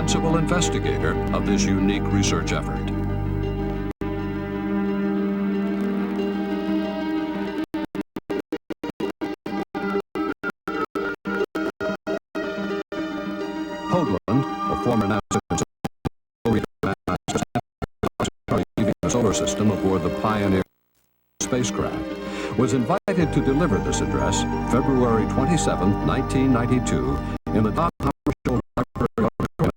principal investigator of this unique research effort. Hoagland, a former NASA leaving the solar system aboard the Pioneer spacecraft, was invited to deliver this address February 27, 1992, in the Dog Hammarskjöld Library Auditorium.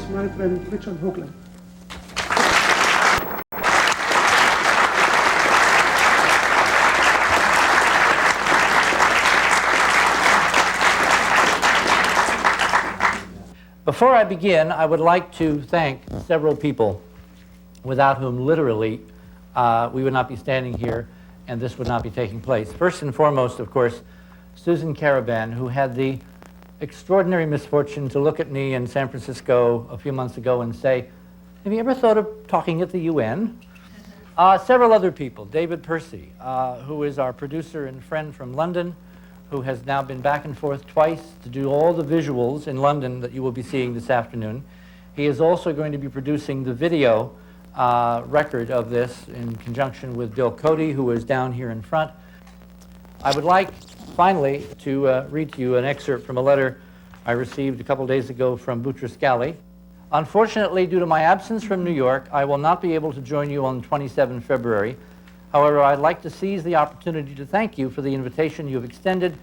My friend Richard Hoagland. Before I begin, I would like to thank several people without whom literally we would not be standing here and this would not be taking place. First and foremost, of course, Susan Caravan, who had the extraordinary misfortune to look at me in San Francisco a few months ago and say, have you ever thought of talking at the UN? Several other people, David Percy, who is our producer and friend from London, who has now been back and forth twice to do all the visuals in London that you will be seeing this afternoon. He is also going to be producing the video record of this in conjunction with Bill Cody, who is down here in front. I would like finally to read to you an excerpt from a letter I received a couple days ago from Boutros Ghali. Unfortunately, due to my absence from New York, I will not be able to join you on 27 February. However, I'd like to seize the opportunity to thank you for the invitation you have extended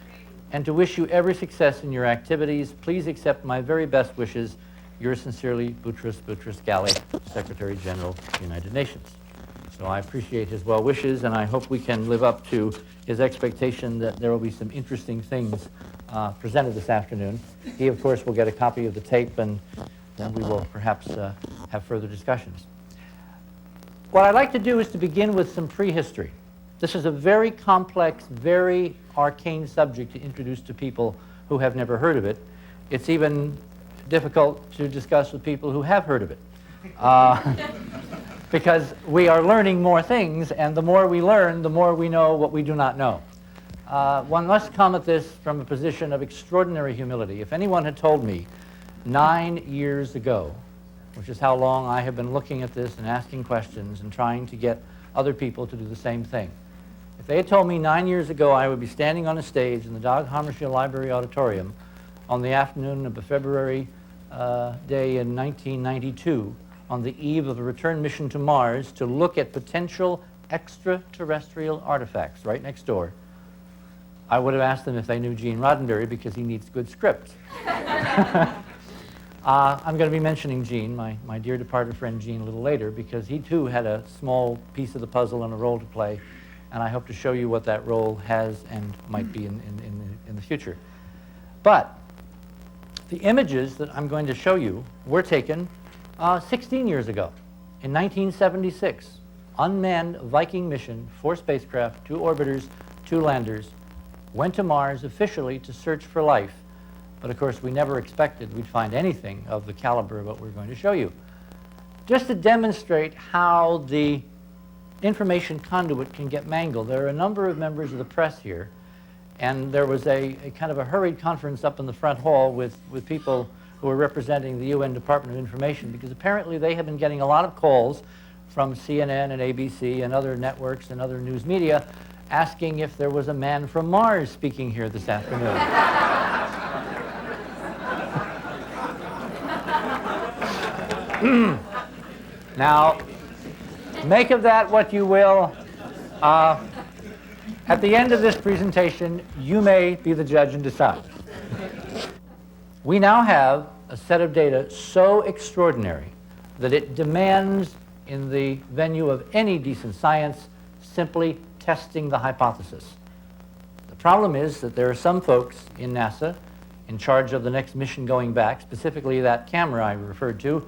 and to wish you every success in your activities. Please accept my very best wishes. Yours sincerely, Boutros Ghali, Secretary General of the United Nations. So I appreciate his well wishes, and I hope we can live up to his expectation that there will be some interesting things presented this afternoon. He, of course, will get a copy of the tape, and then we will perhaps have further discussions. What I'd like to do is to begin with some prehistory. This is a very complex, very arcane subject to introduce to people who have never heard of it. It's even difficult to discuss with people who have heard of it. Because we are learning more things, and the more we learn, the more we know what we do not know. One must come at this from a position of extraordinary humility. If anyone had told me 9 years ago, which is how long I have been looking at this and asking questions and trying to get other people to do the same thing. If they had told me 9 years ago I would be standing on a stage in the Dag Hammarskjöld Library Auditorium on the afternoon of a February day in 1992, on the eve of a return mission to Mars to look at potential extraterrestrial artifacts right next door, I would have asked them if they knew Gene Roddenberry, because he needs good script. I'm going to be mentioning Gene, my dear departed friend Gene, a little later, because he too had a small piece of the puzzle and a role to play, and I hope to show you what that role has and might be in the future. But the images that I'm going to show you were taken 16 years ago, in 1976. Unmanned Viking mission, 4 spacecraft, 2 orbiters, 2 landers, went to Mars officially to search for life. But of course, we never expected we'd find anything of the caliber of what we're going to show you. Just to demonstrate how the information conduit can get mangled, there are a number of members of the press here, and there was a kind of a hurried conference up in the front hall with people who were representing the UN Department of Information, because apparently they have been getting a lot of calls from CNN and ABC and other networks and other news media asking if there was a man from Mars speaking here this afternoon. Now, make of that what you will. At the end of this presentation, you may be the judge and decide. We now have a set of data so extraordinary that it demands, in the venue of any decent science, simply testing the hypothesis. The problem is that there are some folks in NASA in charge of the next mission going back, specifically that camera I referred to,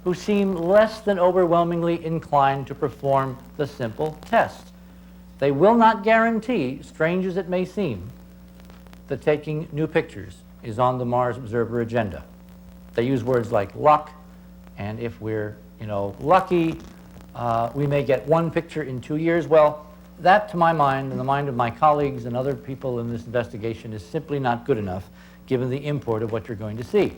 who seem less than overwhelmingly inclined to perform the simple test. They will not guarantee, strange as it may seem, that taking new pictures is on the Mars Observer agenda. They use words like luck, and if we're, lucky, we may get one picture in 2 years. Well, that, to my mind, and the mind of my colleagues and other people in this investigation, is simply not good enough, given the import of what you're going to see.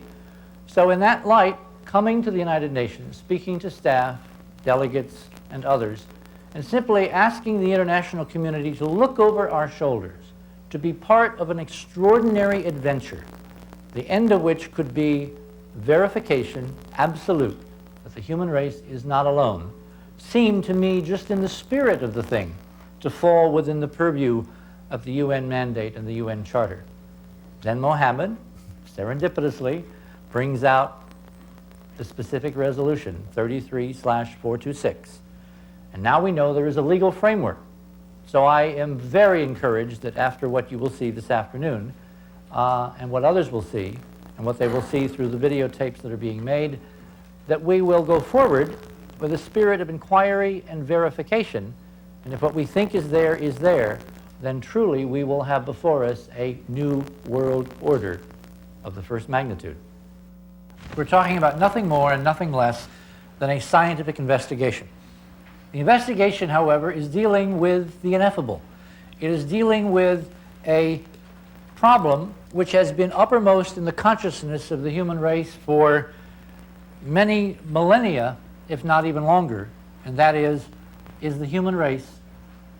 So in that light, coming to the United Nations, speaking to staff, delegates, and others, and simply asking the international community to look over our shoulders, to be part of an extraordinary adventure, the end of which could be verification, absolute, that the human race is not alone, seemed to me, just in the spirit of the thing, to fall within the purview of the UN mandate and the UN Charter. Then Mohammed, serendipitously, brings out the specific resolution, 33/426. And now we know there is a legal framework. So I am very encouraged that after what you will see this afternoon, and what others will see, and what they will see through the videotapes that are being made, that we will go forward with a spirit of inquiry and verification. And if what we think is there, then truly we will have before us a new world order of the first magnitude. We're talking about nothing more and nothing less than a scientific investigation. The investigation, however, is dealing with the ineffable. It is dealing with a problem which has been uppermost in the consciousness of the human race for many millennia, if not even longer, and that is the human race,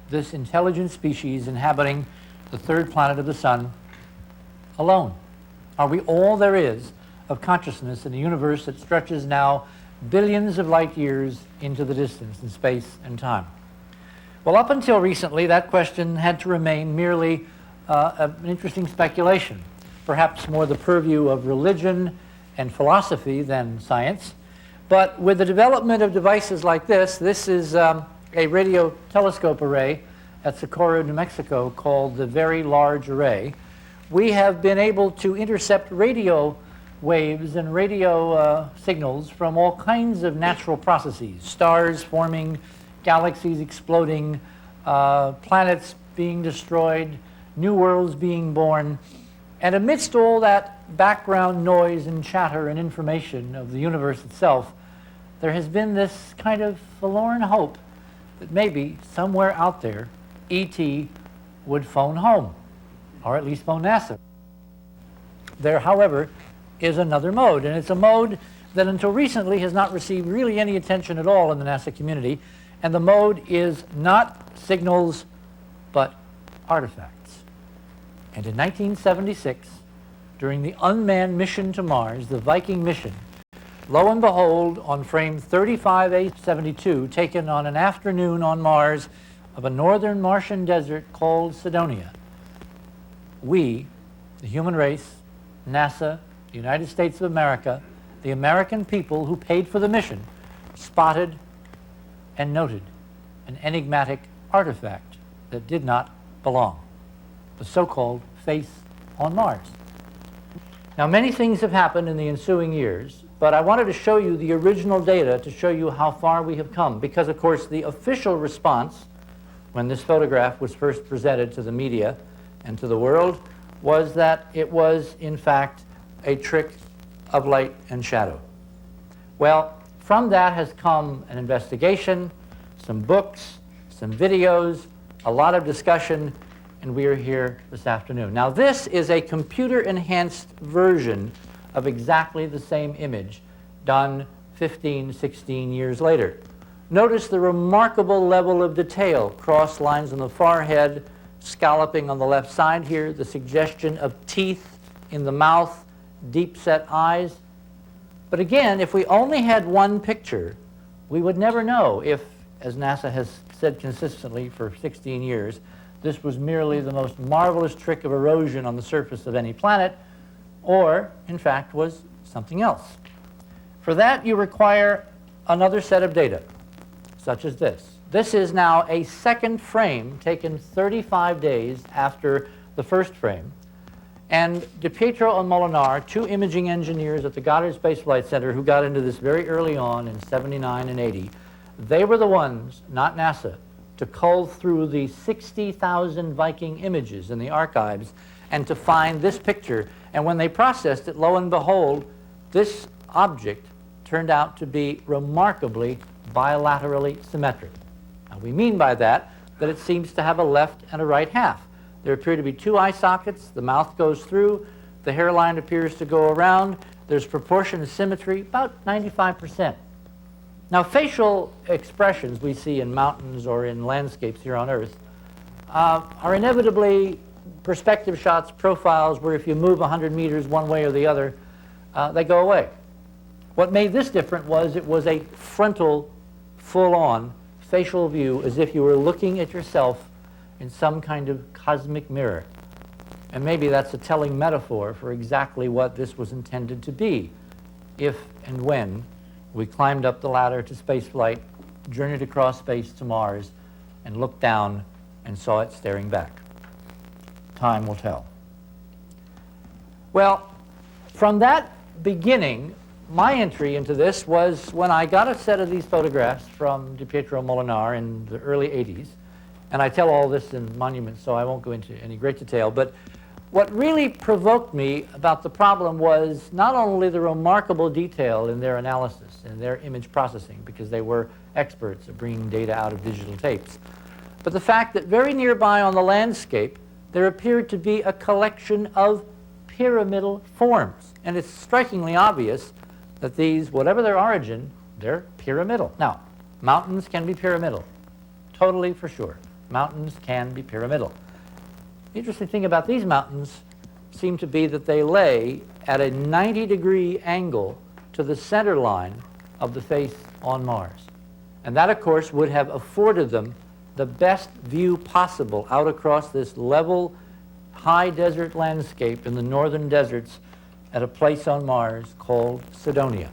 this intelligent species inhabiting the third planet of the sun, alone? Are we all there is of consciousness in a universe that stretches now billions of light years into the distance in space and time? Well, up until recently, that question had to remain merely an interesting speculation, perhaps more the purview of religion and philosophy than science. But with the development of devices like this is a radio telescope array at Socorro, New Mexico, called the Very Large Array. We have been able to intercept radio waves and radio signals from all kinds of natural processes, stars forming, galaxies exploding, planets being destroyed, new worlds being born. And amidst all that background noise and chatter and information of the universe itself, there has been this kind of forlorn hope that maybe somewhere out there, E.T. would phone home, or at least phone NASA. There, however, is another mode, and it's a mode that until recently has not received really any attention at all in the NASA community, and the mode is not signals, but artifacts. And in 1976, during the unmanned mission to Mars, the Viking mission, lo and behold, on frame 35A72, taken on an afternoon on Mars of a northern Martian desert called Cydonia, we, the human race, NASA, the United States of America, the American people who paid for the mission, spotted and noted an enigmatic artifact that did not belong, the so-called face on Mars. Now, many things have happened in the ensuing years, but I wanted to show you the original data to show you how far we have come, because, of course, the official response when this photograph was first presented to the media and to the world was that it was, in fact, a trick of light and shadow. Well, from that has come an investigation, some books, some videos, a lot of discussion, and we are here this afternoon. Now, this is a computer-enhanced version of exactly the same image done 15, 16 years later. Notice the remarkable level of detail, cross lines on the forehead, scalloping on the left side here, the suggestion of teeth in the mouth, deep-set eyes. But again, if we only had one picture, we would never know if, as NASA has said consistently for 16 years, this was merely the most marvelous trick of erosion on the surface of any planet, or, in fact, was something else. For that, you require another set of data, such as this. This is now a second frame taken 35 days after the first frame. And DiPietro and Molinar, two imaging engineers at the Goddard Space Flight Center who got into this very early on in 79 and 80, they were the ones, not NASA, to cull through the 60,000 Viking images in the archives and to find this picture. And when they processed it, lo and behold, this object turned out to be remarkably bilaterally symmetric. Now, we mean by that it seems to have a left and a right half. There appear to be two eye sockets, the mouth goes through, the hairline appears to go around, there's proportion symmetry, about 95%. Now, facial expressions we see in mountains or in landscapes here on Earth are inevitably perspective shots, profiles, where if you move 100 meters one way or the other, they go away. What made this different was it was a frontal, full-on facial view, as if you were looking at yourself in some kind of cosmic mirror. And maybe that's a telling metaphor for exactly what this was intended to be, if and when we climbed up the ladder to spaceflight, journeyed across space to Mars, and looked down and saw it staring back. Time will tell. Well, from that beginning, my entry into this was when I got a set of these photographs from DiPietro Molinar in the early 80s. And I tell all this in Monuments, so I won't go into any great detail. But what really provoked me about the problem was not only the remarkable detail in their analysis and their image processing, because they were experts at bringing data out of digital tapes, but the fact that very nearby on the landscape, there appeared to be a collection of pyramidal forms. And it's strikingly obvious that these, whatever their origin, they're pyramidal. Now, mountains can be pyramidal, totally for sure. Mountains can be pyramidal. The interesting thing about these mountains seemed to be that they lay at a 90-degree angle to the center line of the face on Mars. And that, of course, would have afforded them the best view possible out across this level, high desert landscape in the northern deserts at a place on Mars called Cydonia.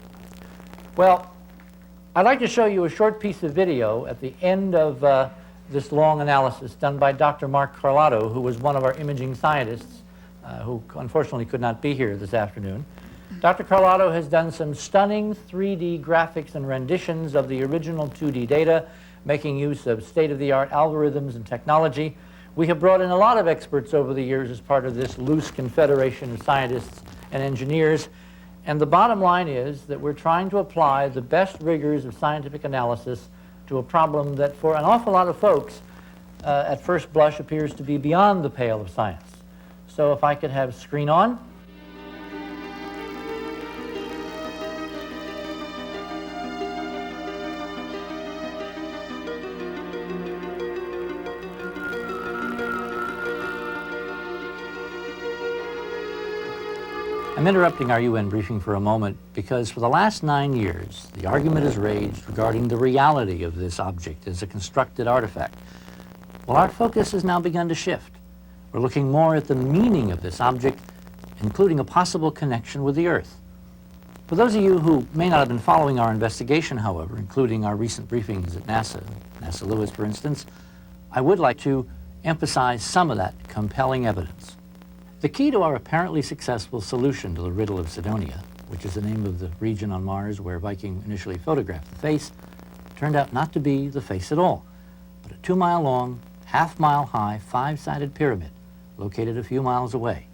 Well, I'd like to show you a short piece of video at the end of this long analysis done by Dr. Mark Carlotto, who was one of our imaging scientists who unfortunately could not be here this afternoon. Dr. Carlotto has done some stunning 3D graphics and renditions of the original 2D data, making use of state-of-the-art algorithms and technology. We have brought in a lot of experts over the years as part of this loose confederation of scientists and engineers. And the bottom line is that we're trying to apply the best rigors of scientific analysis to a problem that for an awful lot of folks at first blush appears to be beyond the pale of science. So if I could have screen on. I'm interrupting our UN briefing for a moment because for the last 9 years, the argument has raged regarding the reality of this object as a constructed artifact. Well, our focus has now begun to shift. We're looking more at the meaning of this object, including a possible connection with the Earth. For those of you who may not have been following our investigation, however, including our recent briefings at NASA Lewis, for instance, I would like to emphasize some of that compelling evidence. The key to our apparently successful solution to the riddle of Cydonia, which is the name of the region on Mars where Viking initially photographed the face, turned out not to be the face at all, but a 2-mile-long, half-mile-high, 5-sided pyramid located a few miles away.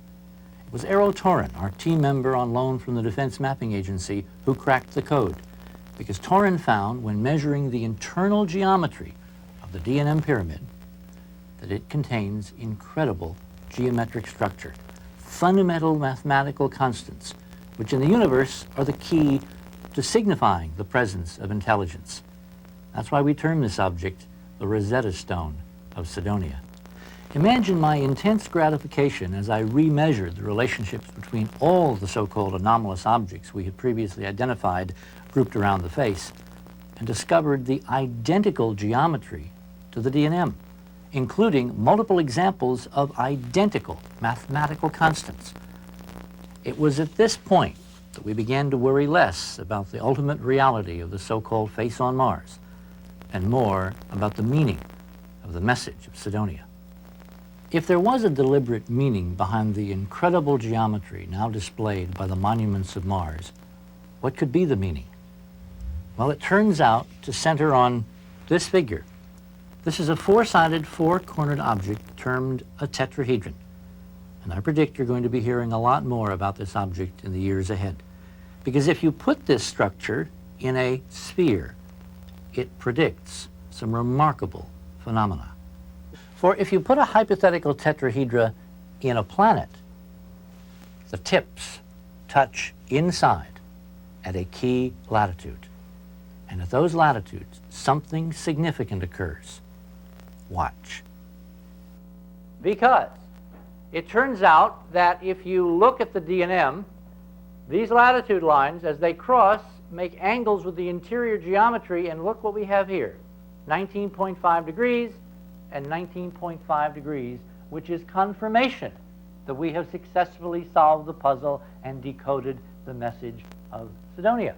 It was Eero Torin, our team member on loan from the Defense Mapping Agency, who cracked the code, because Torin found, when measuring the internal geometry of the D&M pyramid, that it contains incredible geometric structure, fundamental mathematical constants, which in the universe are the key to signifying the presence of intelligence. That's why we term this object the Rosetta Stone of Cydonia. Imagine my intense gratification as I remeasured the relationships between all the so-called anomalous objects we had previously identified grouped around the face and discovered the identical geometry to the D&M, including multiple examples of identical mathematical constants. It was at this point that we began to worry less about the ultimate reality of the so-called face on Mars and more about the meaning of the message of Cydonia. If there was a deliberate meaning behind the incredible geometry now displayed by the monuments of Mars, what could be the meaning? Well, it turns out to center on this figure, This is a four-sided, four-cornered object termed a tetrahedron. And I predict you're going to be hearing a lot more about this object in the years ahead. Because if you put this structure in a sphere, it predicts some remarkable phenomena. For if you put a hypothetical tetrahedra in a planet, the tips touch inside at a key latitude. And at those latitudes, something significant occurs. Watch. Because it turns out that if you look at the D&M, these latitude lines, as they cross, make angles with the interior geometry, and look what we have here, 19.5 degrees and 19.5 degrees, which is confirmation that we have successfully solved the puzzle and decoded the message of Cydonia.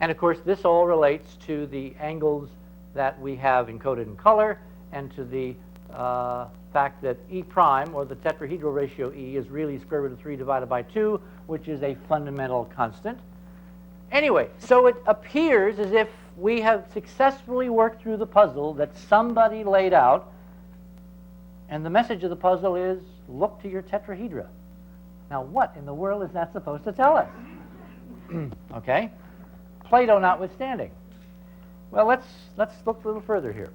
And of course, this all relates to the angles that we have encoded in color and to the fact that E prime, or the tetrahedral ratio E, is really square root of 3 divided by 2, which is a fundamental constant. Anyway, so it appears as if we have successfully worked through the puzzle that somebody laid out, and the message of the puzzle is, look to your tetrahedra. Now, what in the world is that supposed to tell us? Okay? Plato notwithstanding. Well, let's look a little further here.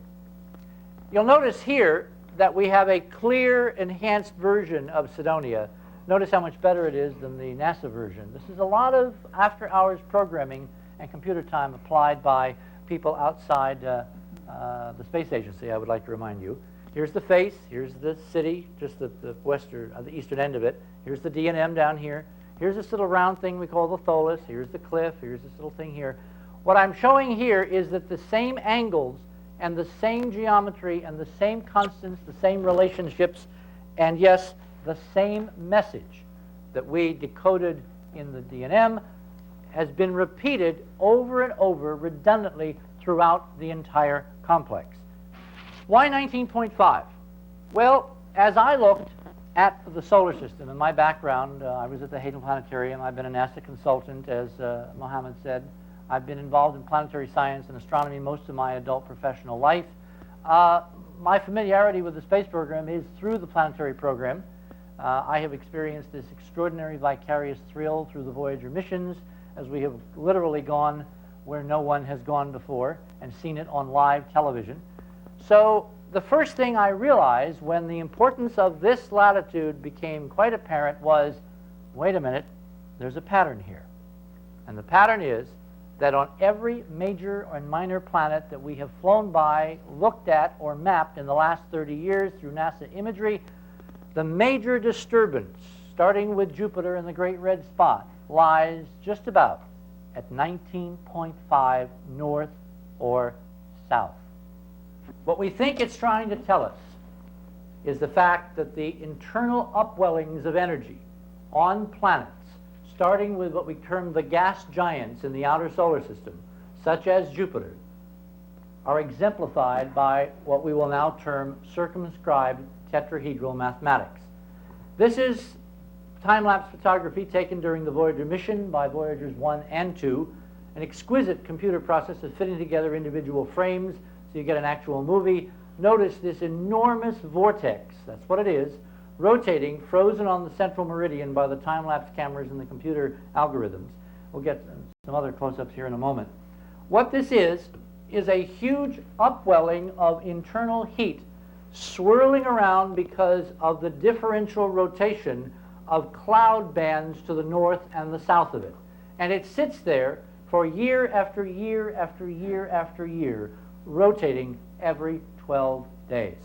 You'll notice here that we have a clear, enhanced version of Cydonia. Notice how much better it is than the NASA version. This is a lot of after-hours programming and computer time applied by people outside the space agency, I would like to remind you. Here's the face, here's the city, just the eastern end of it. Here's the D&M down here. Here's this little round thing we call the Tholus. Here's the cliff. Here's this little thing here. What I'm showing here is that the same angles and the same geometry and the same constants, the same relationships, and yes, the same message that we decoded in the D&M has been repeated over and over redundantly throughout the entire complex. Why 19.5? Well, as I looked at the solar system, in my background, I was at the Hayden Planetarium. I've been a NASA consultant, as Mohammed said. I've been involved in planetary science and astronomy most of my adult professional life. My familiarity with the space program is through the planetary program. I have experienced this extraordinary vicarious thrill through the Voyager missions, as we have literally gone where no one has gone before and seen it on live television. So the first thing I realized when the importance of this latitude became quite apparent was, wait a minute, there's a pattern here. And the pattern is that on every major and minor planet that we have flown by, looked at, or mapped in the last 30 years through NASA imagery, the major disturbance, starting with Jupiter and the Great Red Spot, lies just about at 19.5 north or south. What we think it's trying to tell us is the fact that the internal upwellings of energy on planets, starting with what we term the gas giants in the outer solar system, such as Jupiter, are exemplified by what we will now term circumscribed tetrahedral mathematics. This is time-lapse photography taken during the Voyager mission by Voyagers 1 and 2, an exquisite computer process of fitting together individual frames so you get an actual movie. Notice this enormous vortex, that's what it is, rotating, frozen on the central meridian by the time-lapse cameras and the computer algorithms. We'll get some other close-ups here in a moment. What this is a huge upwelling of internal heat swirling around because of the differential rotation of cloud bands to the north and the south of it. And it sits there for year after year after year after year, rotating every 12 days.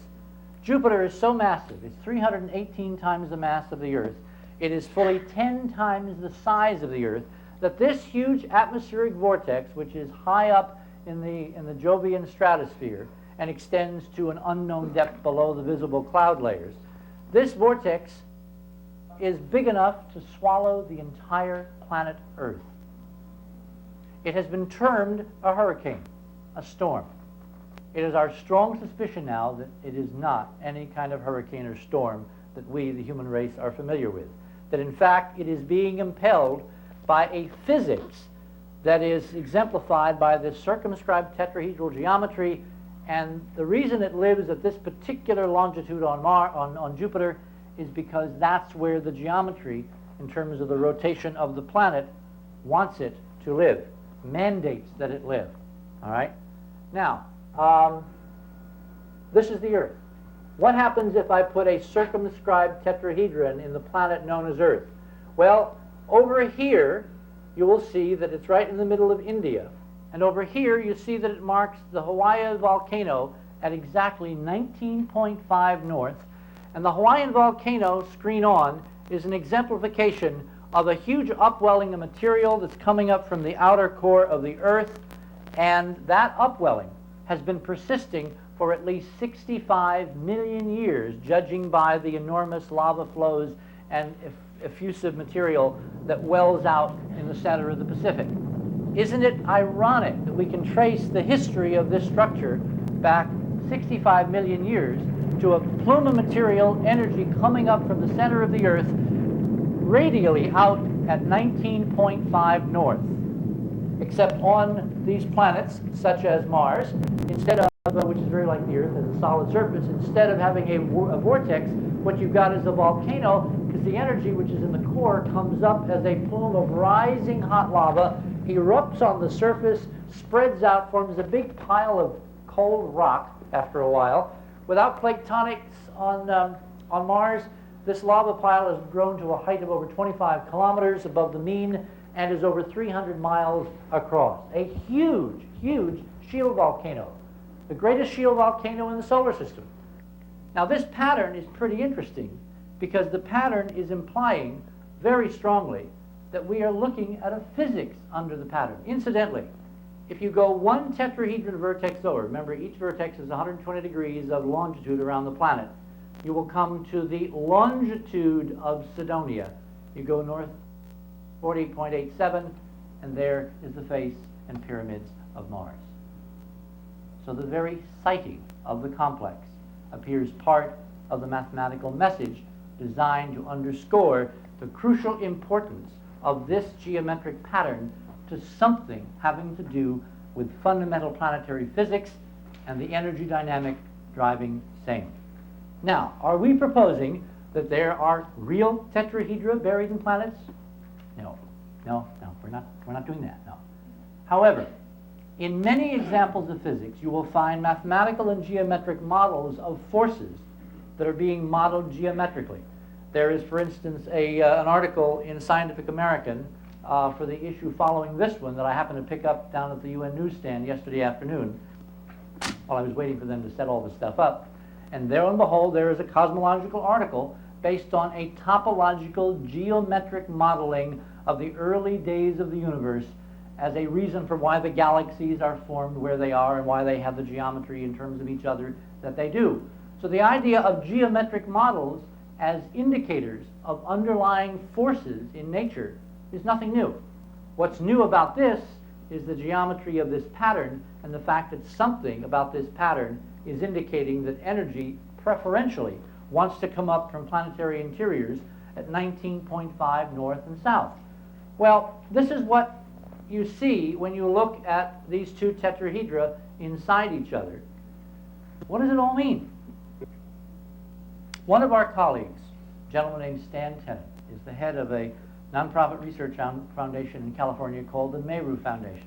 Jupiter is so massive, it's 318 times the mass of the Earth. It is fully 10 times the size of the Earth, that this huge atmospheric vortex, which is high up in the Jovian stratosphere and extends to an unknown depth below the visible cloud layers, this vortex is big enough to swallow the entire planet Earth. It has been termed a hurricane, a storm. It is our strong suspicion now that it is not any kind of hurricane or storm that we, the human race, are familiar with. That in fact it is being impelled by a physics that is exemplified by this circumscribed tetrahedral geometry And the reason it lives at this particular longitude on Jupiter is because that's where the geometry, in terms of the rotation of the planet, wants it to live, mandates that it live. All right? Now, this is the Earth. What happens if I put a circumscribed tetrahedron in the planet known as Earth? Well, over here, you will see that it's right in the middle of India. And over here, you see that it marks the Hawaii volcano at exactly 19.5 north. And the Hawaiian volcano, screen on, is an exemplification of a huge upwelling of material that's coming up from the outer core of the Earth. And that upwelling has been persisting for at least 65 million years, judging by the enormous lava flows and effusive material that wells out in the center of the Pacific. Isn't it ironic that we can trace the history of this structure back 65 million years to a plume of material energy coming up from the center of the Earth, radially out at 19.5 north? Except on these planets, such as Mars, instead of, which is very like the Earth as a solid surface, instead of having a vortex, what you've got is a volcano, because the energy which is in the core comes up as a plume of rising hot lava, erupts on the surface, spreads out, forms a big pile of cold rock after a while. Without plate tectonics on Mars, this lava pile has grown to a height of over 25 kilometers above the mean and is over 300 miles across. A huge, huge shield volcano. The greatest shield volcano in the solar system. Now this pattern is pretty interesting because the pattern is implying very strongly that we are looking at a physics under the pattern. Incidentally, if you go one tetrahedron vertex over, remember each vertex is 120 degrees of longitude around the planet, you will come to the longitude of Cydonia. You go north 40.87, and there is the face and pyramids of Mars. So the very sighting of the complex appears part of the mathematical message designed to underscore the crucial importance of this geometric pattern to something having to do with fundamental planetary physics and the energy dynamic driving same. Now, are we proposing that there are real tetrahedra buried in planets? No, we're not doing that, no. However, in many examples of physics, you will find mathematical and geometric models of forces that are being modeled geometrically. There is, for instance, an article in Scientific American for the issue following this one that I happened to pick up down at the UN newsstand yesterday afternoon while I was waiting for them to set all this stuff up. And there and behold, there is a cosmological article based on a topological geometric modeling of the early days of the universe as a reason for why the galaxies are formed where they are and why they have the geometry in terms of each other that they do. So the idea of geometric models as indicators of underlying forces in nature is nothing new. What's new about this is the geometry of this pattern and the fact that something about this pattern is indicating that energy preferentially wants to come up from planetary interiors at 19.5 north and south. Well, this is what you see when you look at these two tetrahedra inside each other. What does it all mean? One of our colleagues, a gentleman named Stan Tennant, is the head of a nonprofit research foundation in California called the Meru Foundation.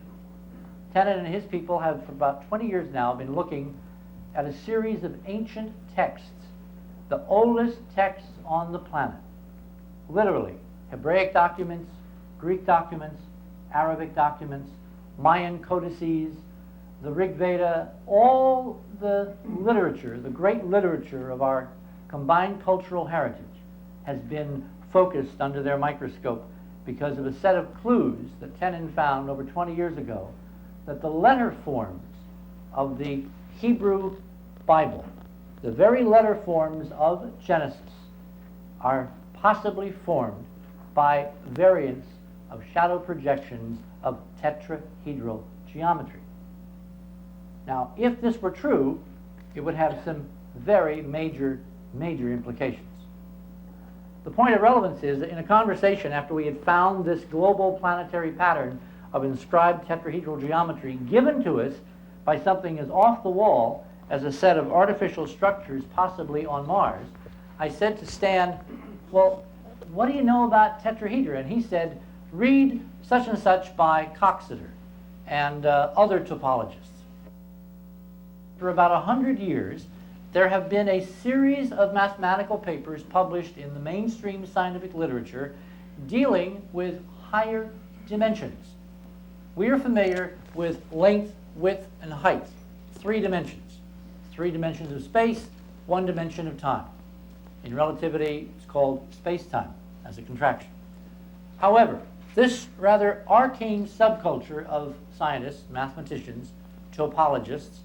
Tennant and his people have, for about 20 years now, been looking at a series of ancient texts, the oldest texts on the planet. Literally, Hebraic documents, Greek documents, Arabic documents, Mayan codices, the Rig Veda, all the literature, the great literature of our combined cultural heritage has been focused under their microscope because of a set of clues that Tennant found over 20 years ago that the letter forms of the Hebrew Bible, the very letter forms of Genesis, are possibly formed by variants of shadow projections of tetrahedral geometry. Now, if this were true, it would have some very major implications. The point of relevance is that in a conversation after we had found this global planetary pattern of inscribed tetrahedral geometry given to us by something as off the wall as a set of artificial structures possibly on Mars, I said to Stan, well, what do you know about tetrahedra? And he said, read such and such by Coxeter and other topologists. For about 100 years, there have been a series of mathematical papers published in the mainstream scientific literature dealing with higher dimensions. We are familiar with length, width, and height, 3 dimensions. 3 dimensions of space, 1 dimension of time. In relativity, it's called space-time as a contraction. However, this rather arcane subculture of scientists, mathematicians, topologists,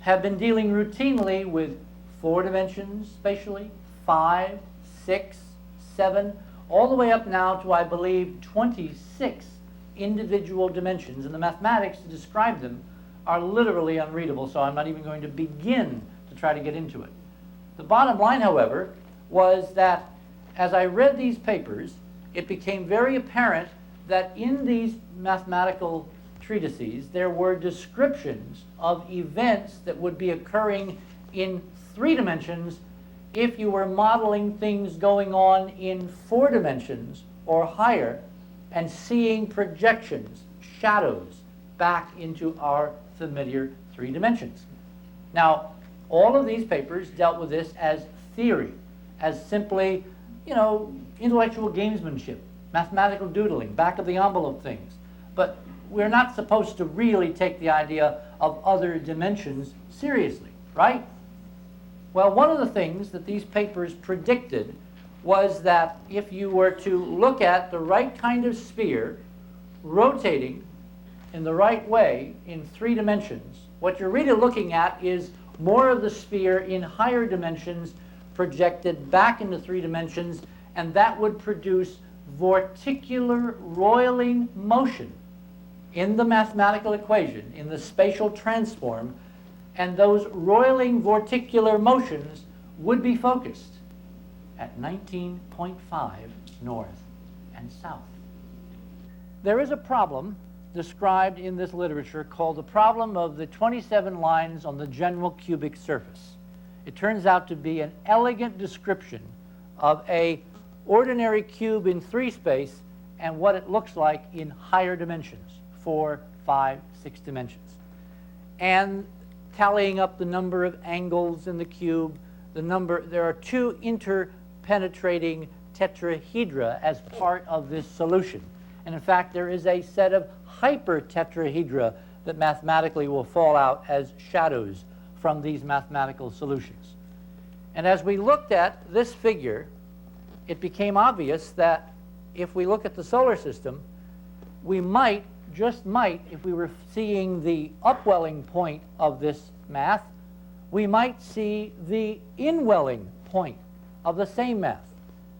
have been dealing routinely with 4 dimensions spatially, 5, 6, 7, all the way up now to, I believe, 26 individual dimensions. And the mathematics to describe them are literally unreadable, so I'm not even going to begin to try to get into it. The bottom line, however, was that as I read these papers, it became very apparent that in these mathematical treatises, there were descriptions of events that would be occurring in 3 dimensions if you were modeling things going on in 4 dimensions or higher and seeing projections, shadows, back into our familiar 3 dimensions. Now, all of these papers dealt with this as theory, as simply, intellectual gamesmanship, mathematical doodling, back of the envelope things. But we're not supposed to really take the idea of other dimensions seriously, right? Well, one of the things that these papers predicted was that if you were to look at the right kind of sphere rotating in the right way in 3 dimensions, what you're really looking at is more of the sphere in higher dimensions projected back into 3 dimensions, and that would produce vorticular roiling motion in the mathematical equation, in the spatial transform, and those roiling vorticular motions would be focused at 19.5 north and south. There is a problem described in this literature called the problem of the 27 lines on the general cubic surface. It turns out to be an elegant description of an ordinary cube in 3 space and what it looks like in higher dimensions, 4, 5, 6 dimensions. And tallying up the number of angles in the cube, there are 2 interpenetrating tetrahedra as part of this solution. And in fact, there is a set of hypertetrahedra that mathematically will fall out as shadows from these mathematical solutions. And as we looked at this figure, it became obvious that if we look at the solar system, we might, just might, if we were seeing the upwelling point of this math, we might see the inwelling point of the same math.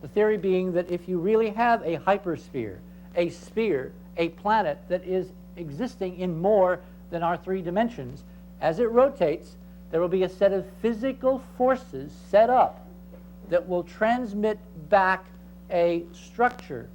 The theory being that if you really have a hypersphere, a sphere, a planet that is existing in more than our 3 dimensions, as it rotates, there will be a set of physical forces set up that will transmit back a structure,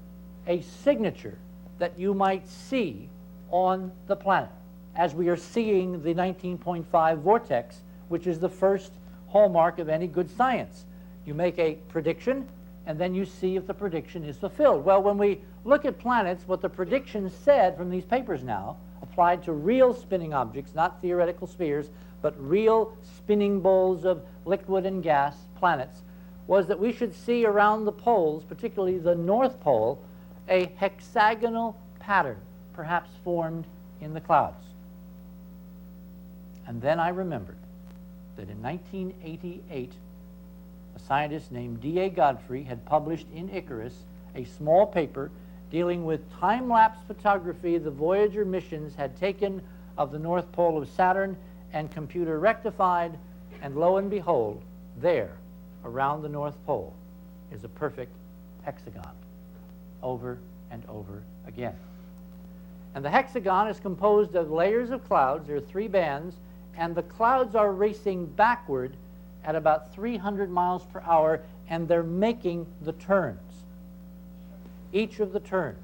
a signature that you might see on the planet, as we are seeing the 19.5 vortex, which is the first hallmark of any good science. You make a prediction, and then you see if the prediction is fulfilled. Well, when we look at planets, what the predictions said from these papers now, applied to real spinning objects, not theoretical spheres, but real spinning bowls of liquid and gas planets, was that we should see around the poles, particularly the North Pole, a hexagonal pattern, perhaps formed in the clouds. And then I remembered that in 1988, a scientist named D.A. Godfrey had published in Icarus a small paper dealing with time-lapse photography the Voyager missions had taken of the North Pole of Saturn and computer rectified, and lo and behold, there, around the North Pole, is a perfect hexagon, over and over again. And the hexagon is composed of layers of clouds. There are 3 bands, and the clouds are racing backward at about 300 miles per hour, and they're making the turns, each of the turns.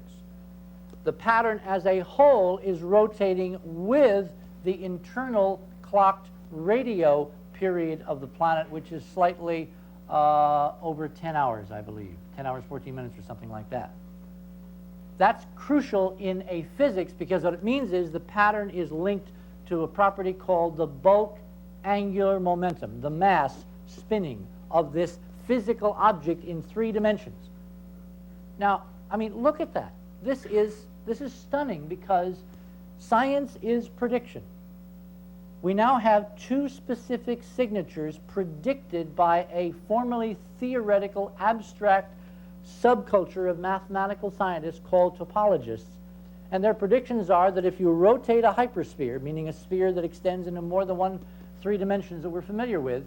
The pattern as a whole is rotating with the internal clocked radio period of the planet, which is slightly over 10 hours, I believe, 10 hours, 14 minutes or something like that. That's crucial in a physics because what it means is the pattern is linked to a property called the bulk angular momentum, the mass spinning of this physical object in 3 dimensions. Now, I mean, look at that. This is stunning because science is prediction. We now have 2 specific signatures predicted by a formerly theoretical, abstract subculture of mathematical scientists called topologists. And their predictions are that if you rotate a hypersphere, meaning a sphere that extends into more than 3 dimensions that we're familiar with,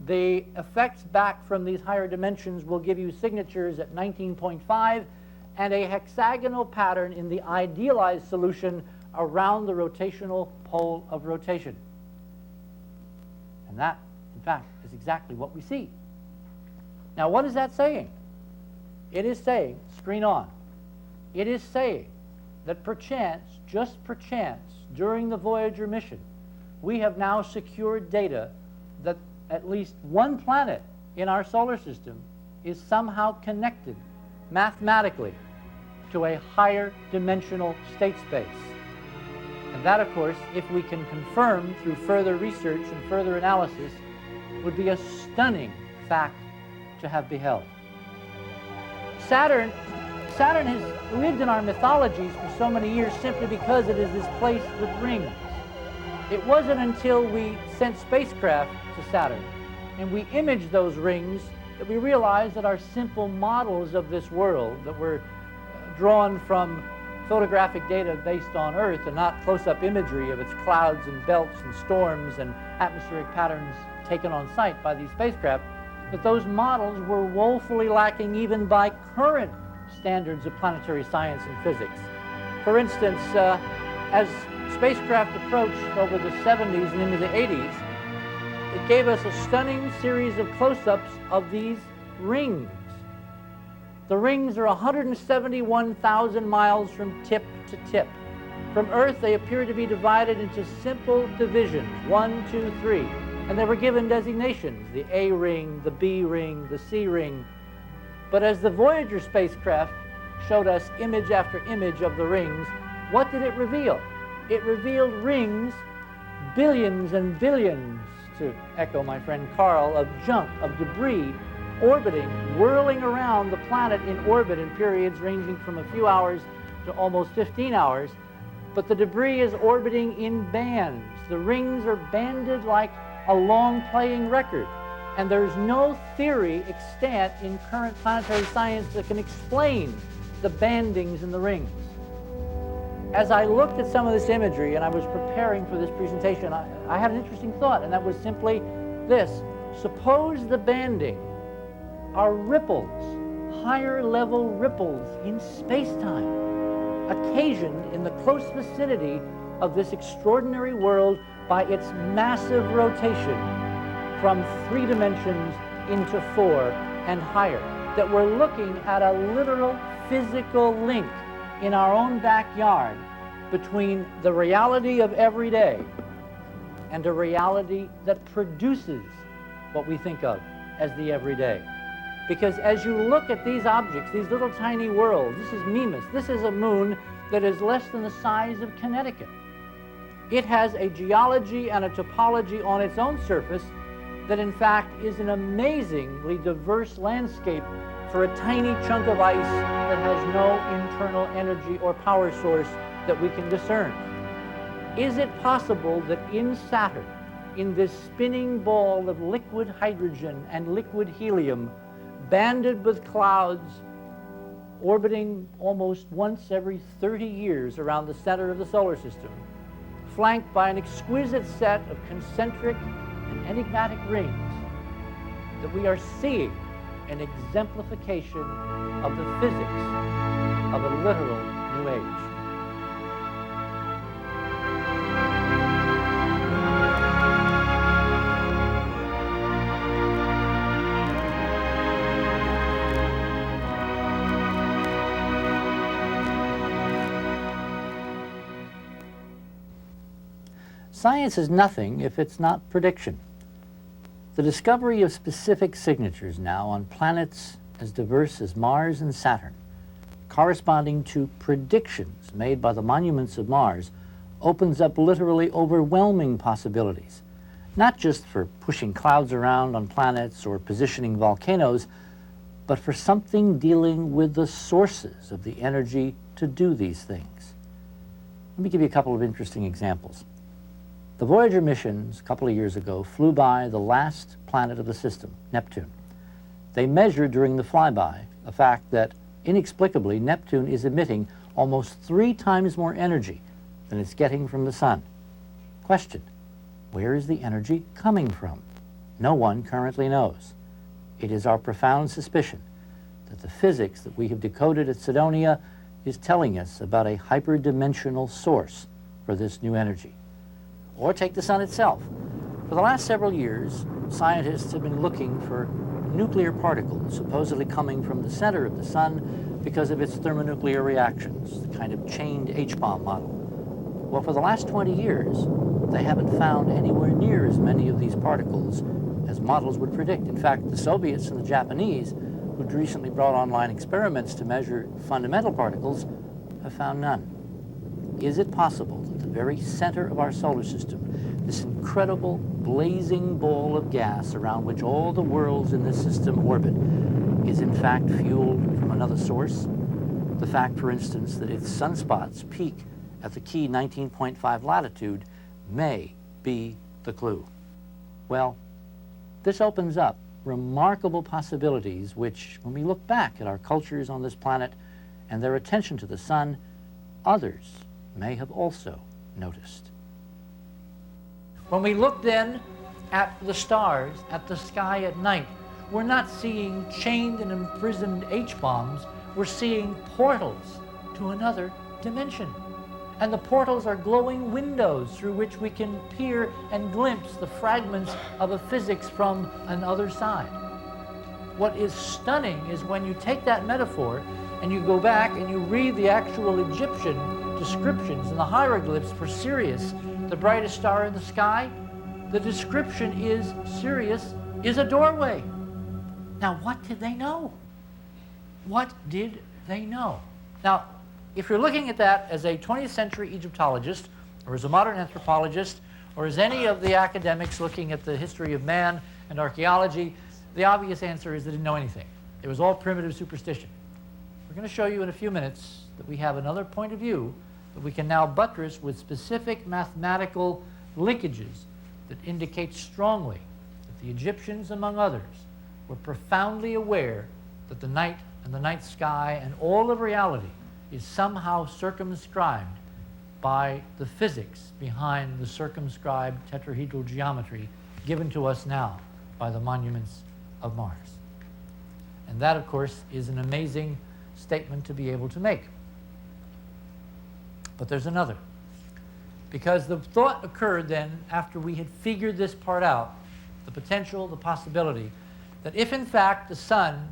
the effects back from these higher dimensions will give you signatures at 19.5 and a hexagonal pattern in the idealized solution around the rotational pole of rotation. And that, in fact, is exactly what we see. Now, what is that saying? It is saying, screen on, it is saying that perchance, just perchance, during the Voyager mission, we have now secured data that at least one planet in our solar system is somehow connected mathematically to a higher dimensional state space. And that, of course, if we can confirm through further research and further analysis, would be a stunning fact to have beheld. Saturn has lived in our mythologies for so many years simply because it is this place with rings. It wasn't until we sent spacecraft to Saturn and we imaged those rings that we realized that our simple models of this world that were drawn from photographic data based on Earth and not close-up imagery of its clouds and belts and storms and atmospheric patterns taken on site by these spacecraft, that those models were woefully lacking even by current standards of planetary science and physics. For instance, as spacecraft approached over the 70s and into the 80s, it gave us a stunning series of close-ups of these rings. The rings are 171,000 miles from tip to tip. From Earth, they appear to be divided into simple divisions, 1, 2, 3, and they were given designations, the A ring, the B ring, the C ring. But as the Voyager spacecraft showed us image after image of the rings, what did it reveal? It revealed rings, billions and billions, to echo my friend Carl, of junk, of debris, orbiting, whirling around the planet in orbit in periods ranging from a few hours to almost 15 hours. But the debris is orbiting in bands. The rings are banded like a long playing record. And there's no theory extant in current planetary science that can explain the bandings in the rings. As I looked at some of this imagery and I was preparing for this presentation, I had an interesting thought, and that was simply this. Suppose the banding are ripples, higher level ripples in space-time, occasioned in the close vicinity of this extraordinary world by its massive rotation from 3 dimensions into 4 and higher. That we're looking at a literal physical link in our own backyard between the reality of every day and a reality that produces what we think of as the everyday. Because as you look at these objects, these little tiny worlds, this is Mimas, this is a moon that is less than the size of Connecticut. It has a geology and a topology on its own surface that in fact is an amazingly diverse landscape for a tiny chunk of ice that has no internal energy or power source that we can discern. Is it possible that in Saturn, in this spinning ball of liquid hydrogen and liquid helium, banded with clouds, orbiting almost once every 30 years around the center of the solar system, flanked by an exquisite set of concentric and enigmatic rings, that we are seeing an exemplification of the physics of a literal new age? Science is nothing if it's not prediction. The discovery of specific signatures now on planets as diverse as Mars and Saturn, corresponding to predictions made by the monuments of Mars, opens up literally overwhelming possibilities, not just for pushing clouds around on planets or positioning volcanoes, but for something dealing with the sources of the energy to do these things. Let me give you a couple of interesting examples. The Voyager missions a couple of years ago flew by the last planet of the system, Neptune. They measured during the flyby a fact that, inexplicably, Neptune is emitting almost 3 times more energy than it's getting from the sun. Question: where is the energy coming from? No one currently knows. It is our profound suspicion that the physics that we have decoded at Cydonia is telling us about a hyperdimensional source for this new energy. Or take the sun itself. For the last several years, scientists have been looking for nuclear particles supposedly coming from the center of the sun because of its thermonuclear reactions, the kind of chained H-bomb model. Well, for the last 20 years, they haven't found anywhere near as many of these particles as models would predict. In fact, the Soviets and the Japanese, who'd recently brought online experiments to measure fundamental particles, have found none. Is it possible that the very center of our solar system, this incredible blazing ball of gas around which all the worlds in this system orbit, is in fact fueled from another source? The fact, for instance, that its sunspots peak at the key 19.5 latitude may be the clue. Well, this opens up remarkable possibilities which, when we look back at our cultures on this planet and their attention to the sun, others may have also noticed. When we look then at the stars, at the sky at night, we're not seeing chained and imprisoned H-bombs, we're seeing portals to another dimension. And the portals are glowing windows through which we can peer and glimpse the fragments of a physics from another side. What is stunning is when you take that metaphor and you go back and you read the actual Egyptian descriptions and the hieroglyphs for Sirius, the brightest star in the sky, the description is Sirius is a doorway. Now, what did they know? What did they know? Now, if you're looking at that as a 20th century Egyptologist, or as a modern anthropologist, or as any of the academics looking at the history of man and archaeology, the obvious answer is they didn't know anything. It was all primitive superstition. We're going to show you in a few minutes that we have another point of view that we can now buttress with specific mathematical linkages that indicate strongly that the Egyptians, among others, were profoundly aware that the night and the night sky and all of reality is somehow circumscribed by the physics behind the circumscribed tetrahedral geometry given to us now by the monuments of Mars. And that, of course, is an amazing statement to be able to make. But there's another. Because the thought occurred then, after we had figured this part out, the potential, the possibility, that if in fact the sun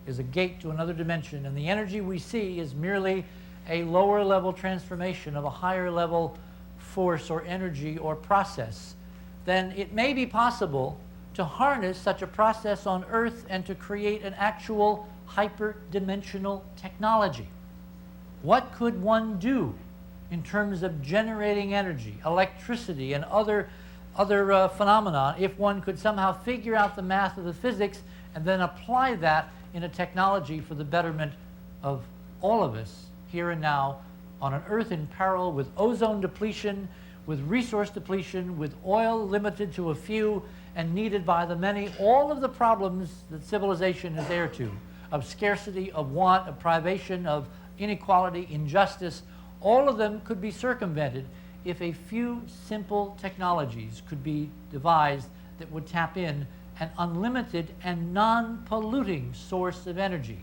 is a gate to another dimension and the energy we see is merely a lower level transformation of a higher level force or energy or process, then it may be possible to harness such a process on Earth and to create an actual hyperdimensional technology. What could one do in terms of generating energy, electricity, and other phenomena if one could somehow figure out the math of the physics and then apply that in a technology for the betterment of all of us here and now on an Earth in peril with ozone depletion, with resource depletion, with oil limited to a few and needed by the many, all of the problems that civilization is heir to, of scarcity, of want, of privation, of inequality, injustice, all of them could be circumvented if a few simple technologies could be devised that would tap in an unlimited and non-polluting source of energy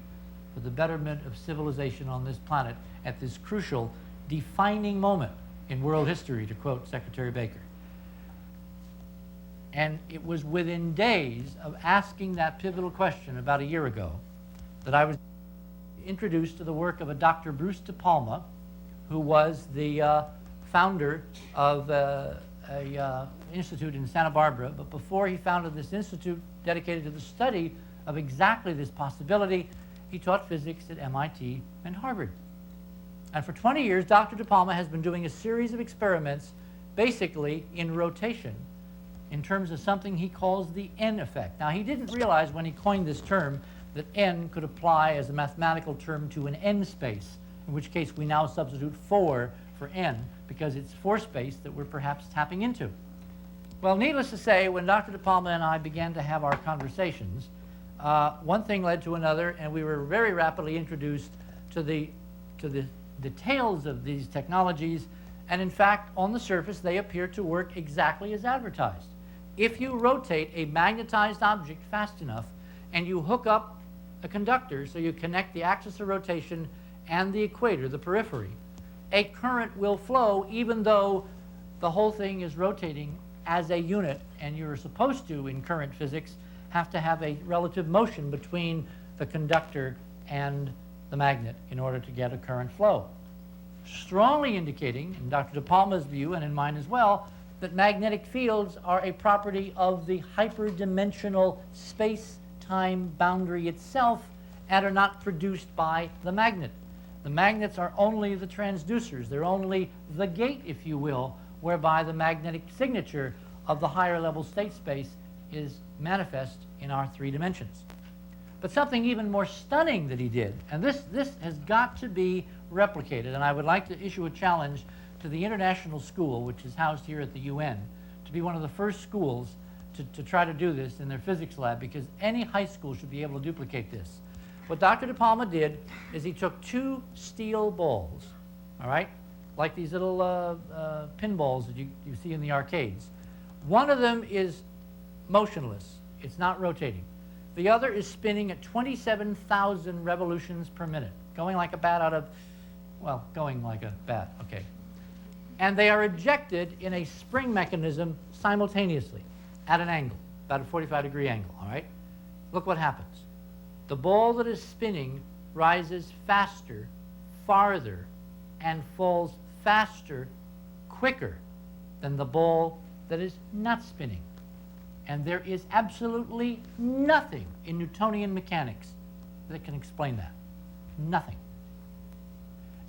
for the betterment of civilization on this planet at this crucial defining moment in world history, to quote Secretary Baker. And it was within days of asking that pivotal question about a year ago that I was introduced to the work of a Dr. Bruce De Palma, who was the founder of institute in Santa Barbara, but before he founded this institute dedicated to the study of exactly this possibility, he taught physics at MIT and Harvard. And for 20 years, Dr. De Palma has been doing a series of experiments basically in rotation in terms of something he calls the N effect. Now, he didn't realize when he coined this term that N could apply as a mathematical term to an N space, in which case we now substitute 4 for N, because it's 4 space that we're perhaps tapping into. Well, needless to say, when Dr. De Palma and I began to have our conversations, one thing led to another, and we were very rapidly introduced to the details of these technologies. And in fact, on the surface, they appear to work exactly as advertised. If you rotate a magnetized object fast enough and you hook up a conductor so you connect the axis of rotation and the equator, the periphery, a current will flow even though the whole thing is rotating as a unit, and you're supposed to, in current physics, have to have a relative motion between the conductor and the magnet in order to get a current flow. Strongly indicating, in Dr. De Palma's view and in mine as well, that magnetic fields are a property of the hyperdimensional space-time boundary itself and are not produced by the magnet. The magnets are only the transducers. They're only the gate, if you will, whereby the magnetic signature of the higher level state space is manifest in our 3 dimensions. But something even more stunning that he did, and this has got to be replicated, and I would like to issue a challenge to the International School, which is housed here at the UN, to be one of the first schools to try to do this in their physics lab, because any high school should be able to duplicate this. What Dr. De Palma did is he took 2 steel balls, all right, like these little pinballs that you see in the arcades. One of them is motionless. It's not rotating. The other is spinning at 27,000 revolutions per minute, going like a bat out of, well, going like a bat, okay. And they are ejected in a spring mechanism simultaneously at an angle, about a 45-degree angle, all right? Look what happens. The ball that is spinning rises faster, farther, and falls faster, quicker than the ball that is not spinning. And there is absolutely nothing in Newtonian mechanics that can explain that. Nothing.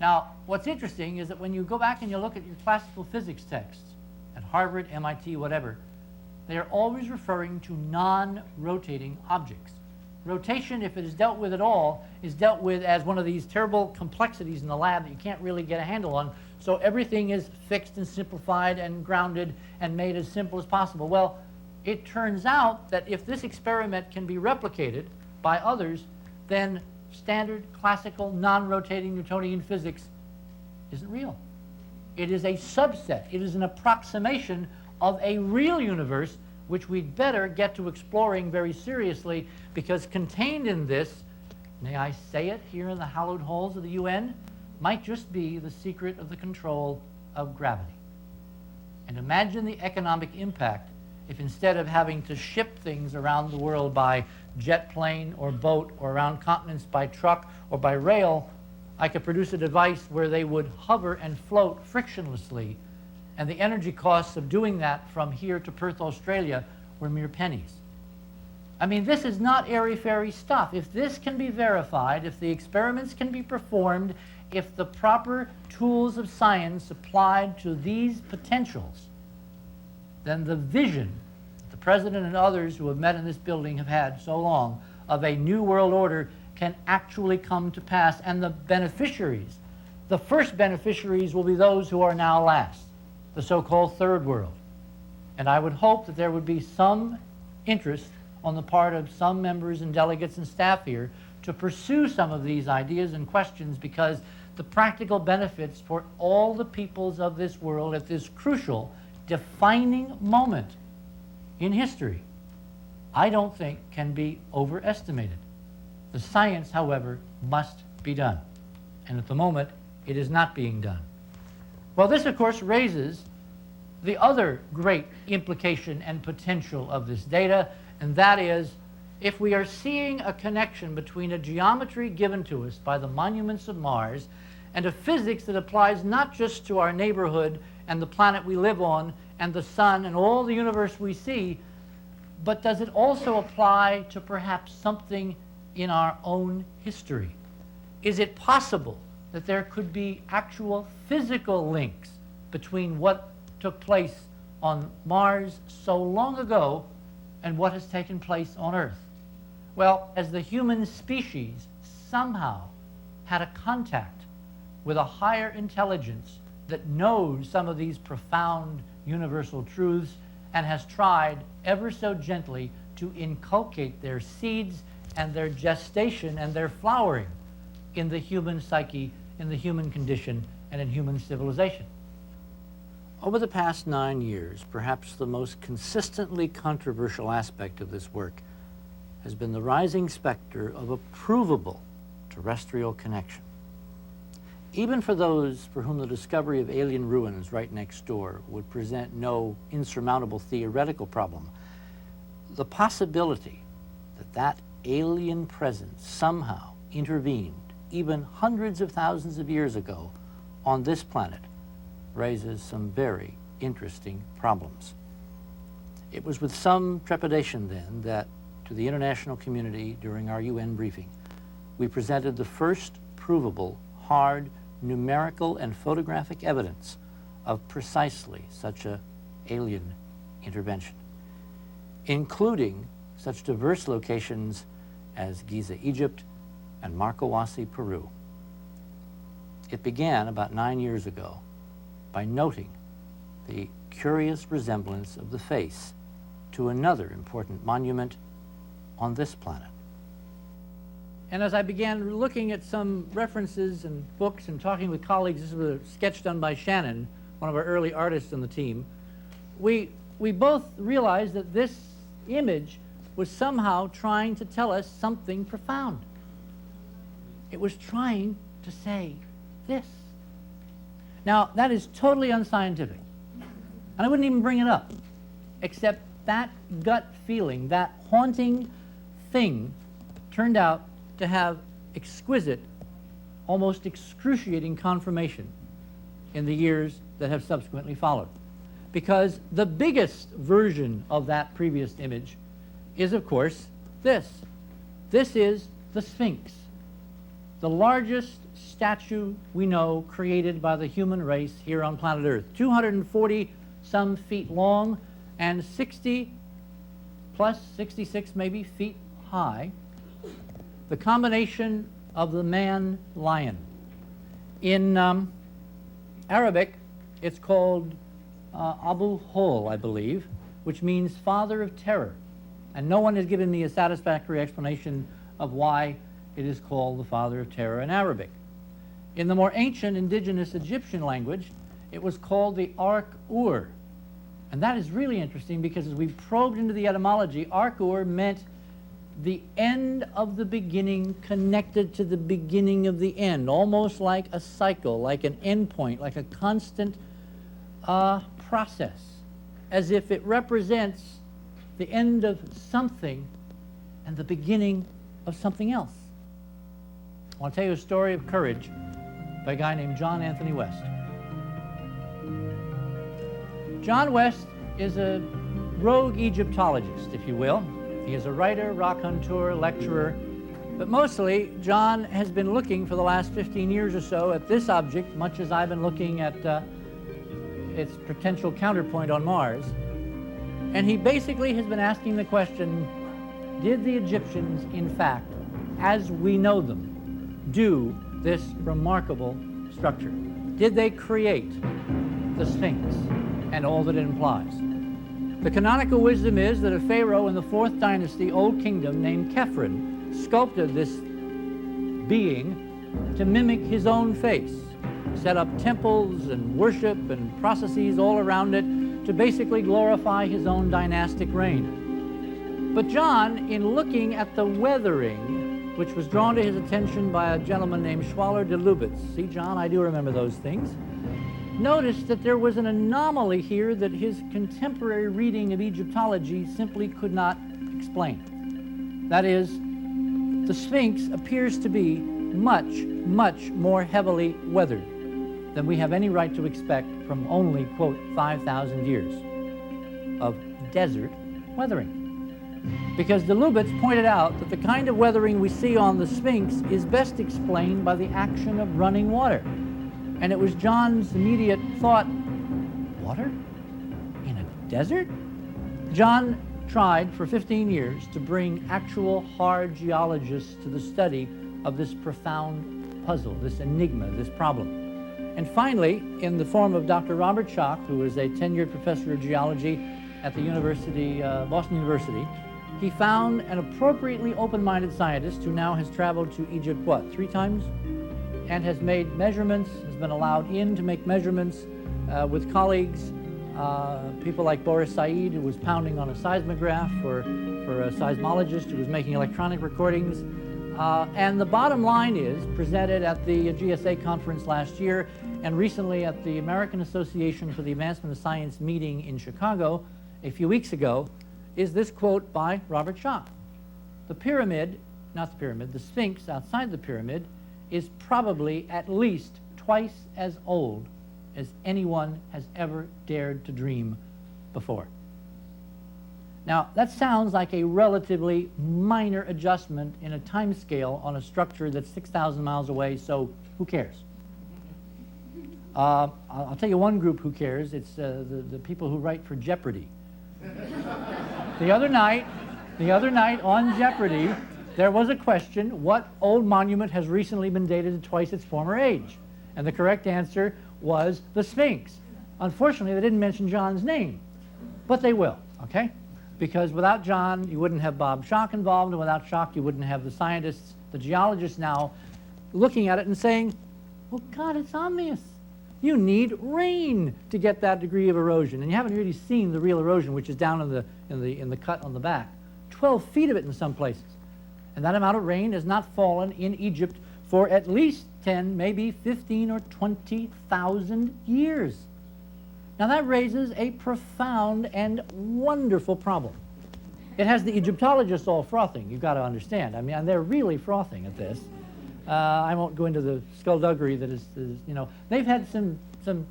Now, what's interesting is that when you go back and you look at your classical physics texts at Harvard, MIT, whatever, they are always referring to non-rotating objects. Rotation, if it is dealt with at all, is dealt with as one of these terrible complexities in the lab that you can't really get a handle on. So everything is fixed and simplified and grounded and made as simple as possible. Well, it turns out that if this experiment can be replicated by others, then standard classical non-rotating Newtonian physics isn't real. It is a subset. It is an approximation of a real universe, which we'd better get to exploring very seriously, because contained in this, may I say it here in the hallowed halls of the UN, might just be the secret of the control of gravity. And imagine the economic impact if instead of having to ship things around the world by jet plane or boat or around continents by truck or by rail, I could produce a device where they would hover and float frictionlessly, and the energy costs of doing that from here to Perth, Australia were mere pennies. I mean, this is not airy-fairy stuff. If this can be verified, if the experiments can be performed, if the proper tools of science applied to these potentials, then the vision the President and others who have met in this building have had so long of a new world order can actually come to pass. And the beneficiaries, the first beneficiaries will be those who are now last, the so-called third world. And I would hope that there would be some interest on the part of some members and delegates and staff here to pursue some of these ideas and questions, because the practical benefits for all the peoples of this world at this crucial defining moment in history, I don't think can be overestimated. The science, however, must be done. And at the moment, it is not being done. Well, this, of course, raises the other great implication and potential of this data, and that is, if we are seeing a connection between a geometry given to us by the monuments of Mars and a physics that applies not just to our neighborhood and the planet we live on and the sun and all the universe we see, but does it also apply to perhaps something in our own history? Is it possible that there could be actual physical links between what took place on Mars so long ago and what has taken place on Earth? Well, as the human species somehow had a contact with a higher intelligence that knows some of these profound universal truths and has tried ever so gently to inculcate their seeds and their gestation and their flowering in the human psyche, in the human condition, and in human civilization. Over the past 9 years, perhaps the most consistently controversial aspect of this work has been the rising specter of a provable terrestrial connection. Even for those for whom the discovery of alien ruins right next door would present no insurmountable theoretical problem, the possibility that that alien presence somehow intervened even hundreds of thousands of years ago on this planet raises some very interesting problems. It was with some trepidation then that to the international community during our UN briefing, we presented the first provable, hard, numerical and photographic evidence of precisely such an alien intervention, including such diverse locations as Giza, Egypt, and Marcoasi, Peru. It began about 9 years ago by noting the curious resemblance of the face to another important monument on this planet. And as I began looking at some references and books and talking with colleagues, this was a sketch done by Shannon, one of our early artists on the team, we both realized that this image was somehow trying to tell us something profound. It was trying to say this. Now, that is totally unscientific, and I wouldn't even bring it up, except that gut feeling, that haunting thing turned out to have exquisite, almost excruciating confirmation in the years that have subsequently followed. Because the biggest version of that previous image is, of course, this. This is the Sphinx, the largest statue we know created by the human race here on planet Earth, 240 some feet long and 60 plus 66 maybe feet high. The combination of the man-lion. In Arabic, it's called Abu Hol, I believe, which means father of terror. And no one has given me a satisfactory explanation of why it is called the father of terror in Arabic. In the more ancient indigenous Egyptian language, it was called the Ark-Ur. And that is really interesting because as we probed into the etymology, Ark-Ur meant the end of the beginning connected to the beginning of the end, almost like a cycle, like an endpoint, like a constant process, as if it represents the end of something and the beginning of something else. I want to tell you a story of courage by a guy named John Anthony West. John West is a rogue Egyptologist, if you will. He is a writer, raconteur, lecturer, but mostly John has been looking for the last 15 years or so at this object, much as I've been looking at its potential counterpoint on Mars. And he basically has been asking the question, did the Egyptians, in fact, as we know them, do this remarkable structure? Did they create the Sphinx and all that it implies? The canonical wisdom is that a pharaoh in the 4th dynasty, Old Kingdom, named Khephren, sculpted this being to mimic his own face, set up temples and worship and processes all around it to basically glorify his own dynastic reign. But John, in looking at the weathering, which was drawn to his attention by a gentleman named Schwaller de Lubitz, see, John, I do remember those things, noticed that there was an anomaly here that his contemporary reading of Egyptology simply could not explain. That is, the Sphinx appears to be much, much more heavily weathered than we have any right to expect from only, quote, 5,000 years. of desert weathering. Because the Lubitz pointed out that the kind of weathering we see on the Sphinx is best explained by the action of running water. And it was John's immediate thought, water in a desert? John tried for 15 years to bring actual hard geologists to the study of this profound puzzle, this enigma, this problem. And finally, in the form of Dr. Robert Schoch, who is a tenured professor of geology at the University, Boston University, he found an appropriately open-minded scientist who now has traveled to Egypt, what, 3 times? And has made measurements, has been allowed in to make measurements with colleagues, people like Boris Said, who was pounding on a seismograph for a seismologist who was making electronic recordings. And the bottom line is, presented at the GSA conference last year and recently at the American Association for the Advancement of Science meeting in Chicago a few weeks ago, is this quote by Robert Schoch. The pyramid, not the pyramid, the Sphinx outside the pyramid is probably at least twice as old as anyone has ever dared to dream before. Now, that sounds like a relatively minor adjustment in a time scale on a structure that's 6,000 miles away, so who cares? I'll tell you one group who cares. It's the people who write for Jeopardy. The other night on Jeopardy, there was a question, what old monument has recently been dated to twice its former age? And the correct answer was the Sphinx. Unfortunately, they didn't mention John's name, but they will, okay? Because without John, you wouldn't have Bob Schoch involved, and without Schoch, you wouldn't have the scientists, the geologists now looking at it and saying, well, God, it's obvious. You need rain to get that degree of erosion. And you haven't really seen the real erosion, which is down in the cut on the back. 12 feet of it in some places. And that amount of rain has not fallen in Egypt for at least 10, maybe 15 or 20,000 years. Now that raises a profound and wonderful problem. It has the Egyptologists all frothing, you've got to understand. I mean, they're really frothing at this. I won't go into the skullduggery that is, you know, they've had some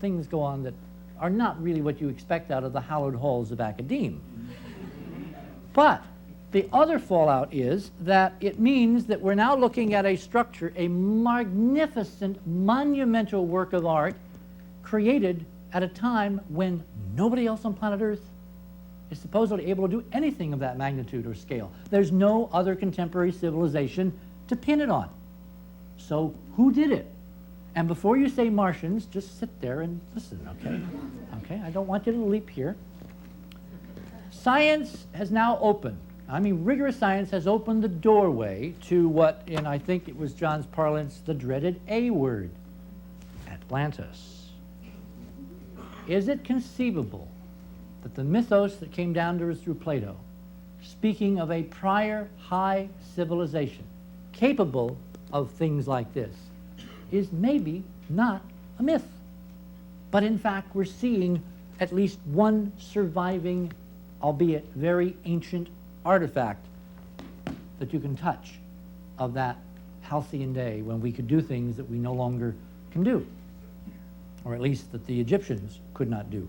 things go on that are not really what you expect out of the hallowed halls of academe. But the other fallout is that it means that we're now looking at a structure, a magnificent, monumental work of art created at a time when nobody else on planet Earth is supposedly able to do anything of that magnitude or scale. There's no other contemporary civilization to pin it on. So who did it? And before you say Martians, just sit there and listen, okay? Okay, I don't want you to leap here. Science has now opened. I mean, rigorous science has opened the doorway to what, in I think it was John's parlance, the dreaded A word, Atlantis. Is it conceivable that the mythos that came down to us through Plato, speaking of a prior high civilization capable of things like this, is maybe not a myth? But in fact, we're seeing at least one surviving, albeit very ancient, artifact that you can touch of that halcyon day when we could do things that we no longer can do, or at least that the Egyptians could not do.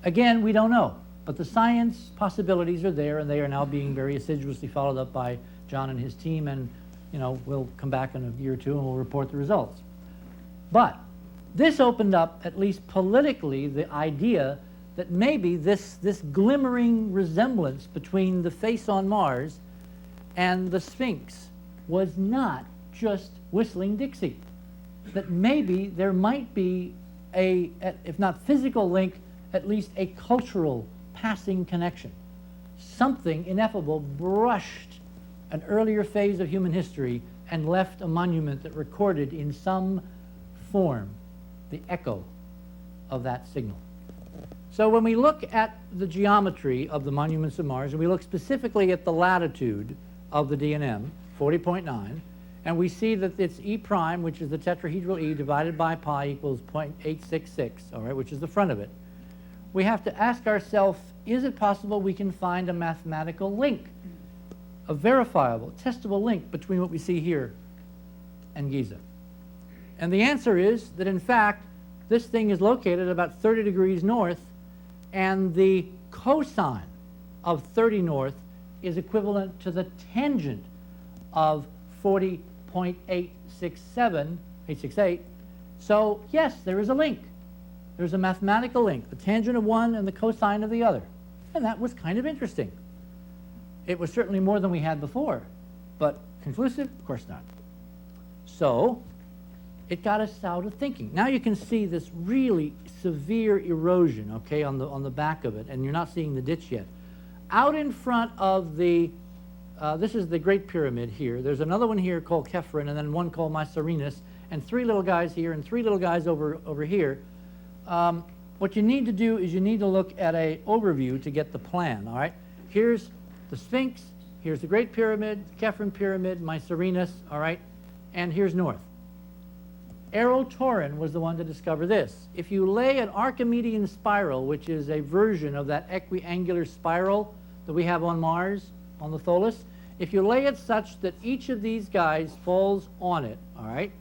Again, we don't know, but the science possibilities are there, and they are now being very assiduously followed up by John and his team, and you know, we'll come back in a year or two and we'll report the results. But this opened up, at least politically, the idea that maybe this glimmering resemblance between the face on Mars and the Sphinx was not just whistling Dixie. That maybe there might be a, if not physical link, at least a cultural passing connection. Something ineffable brushed an earlier phase of human history and left a monument that recorded in some form the echo of that signal. So when we look at the geometry of the monuments of Mars, and we look specifically at the latitude of the DNM, 40.9, and we see that it's E prime, which is the tetrahedral E, divided by pi equals 0.866, all right, which is the front of it, we have to ask ourselves, is it possible we can find a mathematical link, a verifiable, testable link between what we see here and Giza? And the answer is that, in fact, this thing is located about 30 degrees north And the cosine of 30 north is equivalent to the tangent of 40.868. So yes, there is a link. There's a mathematical link, the tangent of one and the cosine of the other. And that was kind of interesting. It was certainly more than we had before, but conclusive? Of course not. So it got us out of thinking. Now you can see this really severe erosion, okay, on the back of it, and you're not seeing the ditch yet. Out in front of the, this is the Great Pyramid here. There's another one here called Kephren, and then one called Mycerinus, and three little guys here, and three little guys over here. What you need to do is you need to look at an overview to get the plan, all right? Here's the Sphinx, here's the Great Pyramid, Kephren Pyramid, Mycerinus, all right? And here's north. Erotorin was the one to discover this. If you lay an Archimedean spiral, which is a version of that equiangular spiral that we have on Mars, on the Tholus, if you lay it such that each of these guys falls on it, all right,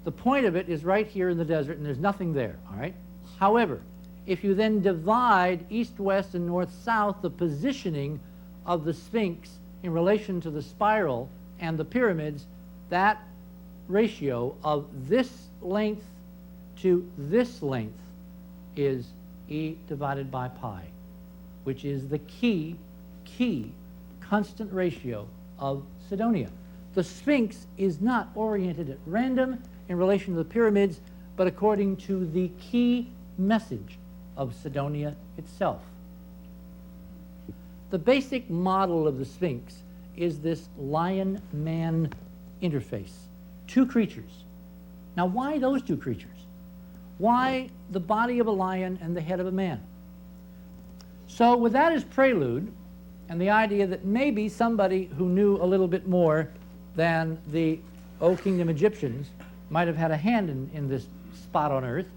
the point of it is right here in the desert, and there's nothing there, all right? However, if you then divide east, west, and north, south, the positioning of the Sphinx in relation to the spiral and the pyramids, that ratio of this length to this length is E divided by pi, which is the key constant ratio of Cydonia. The Sphinx is not oriented at random in relation to the pyramids, but according to the key message of Cydonia itself. The basic model of the Sphinx is this lion-man interface. Two creatures. Now, why those two creatures? Why the body of a lion and the head of a man? So with that as prelude, and the idea that maybe somebody who knew a little bit more than the Old Kingdom Egyptians might have had a hand in this spot on Earth,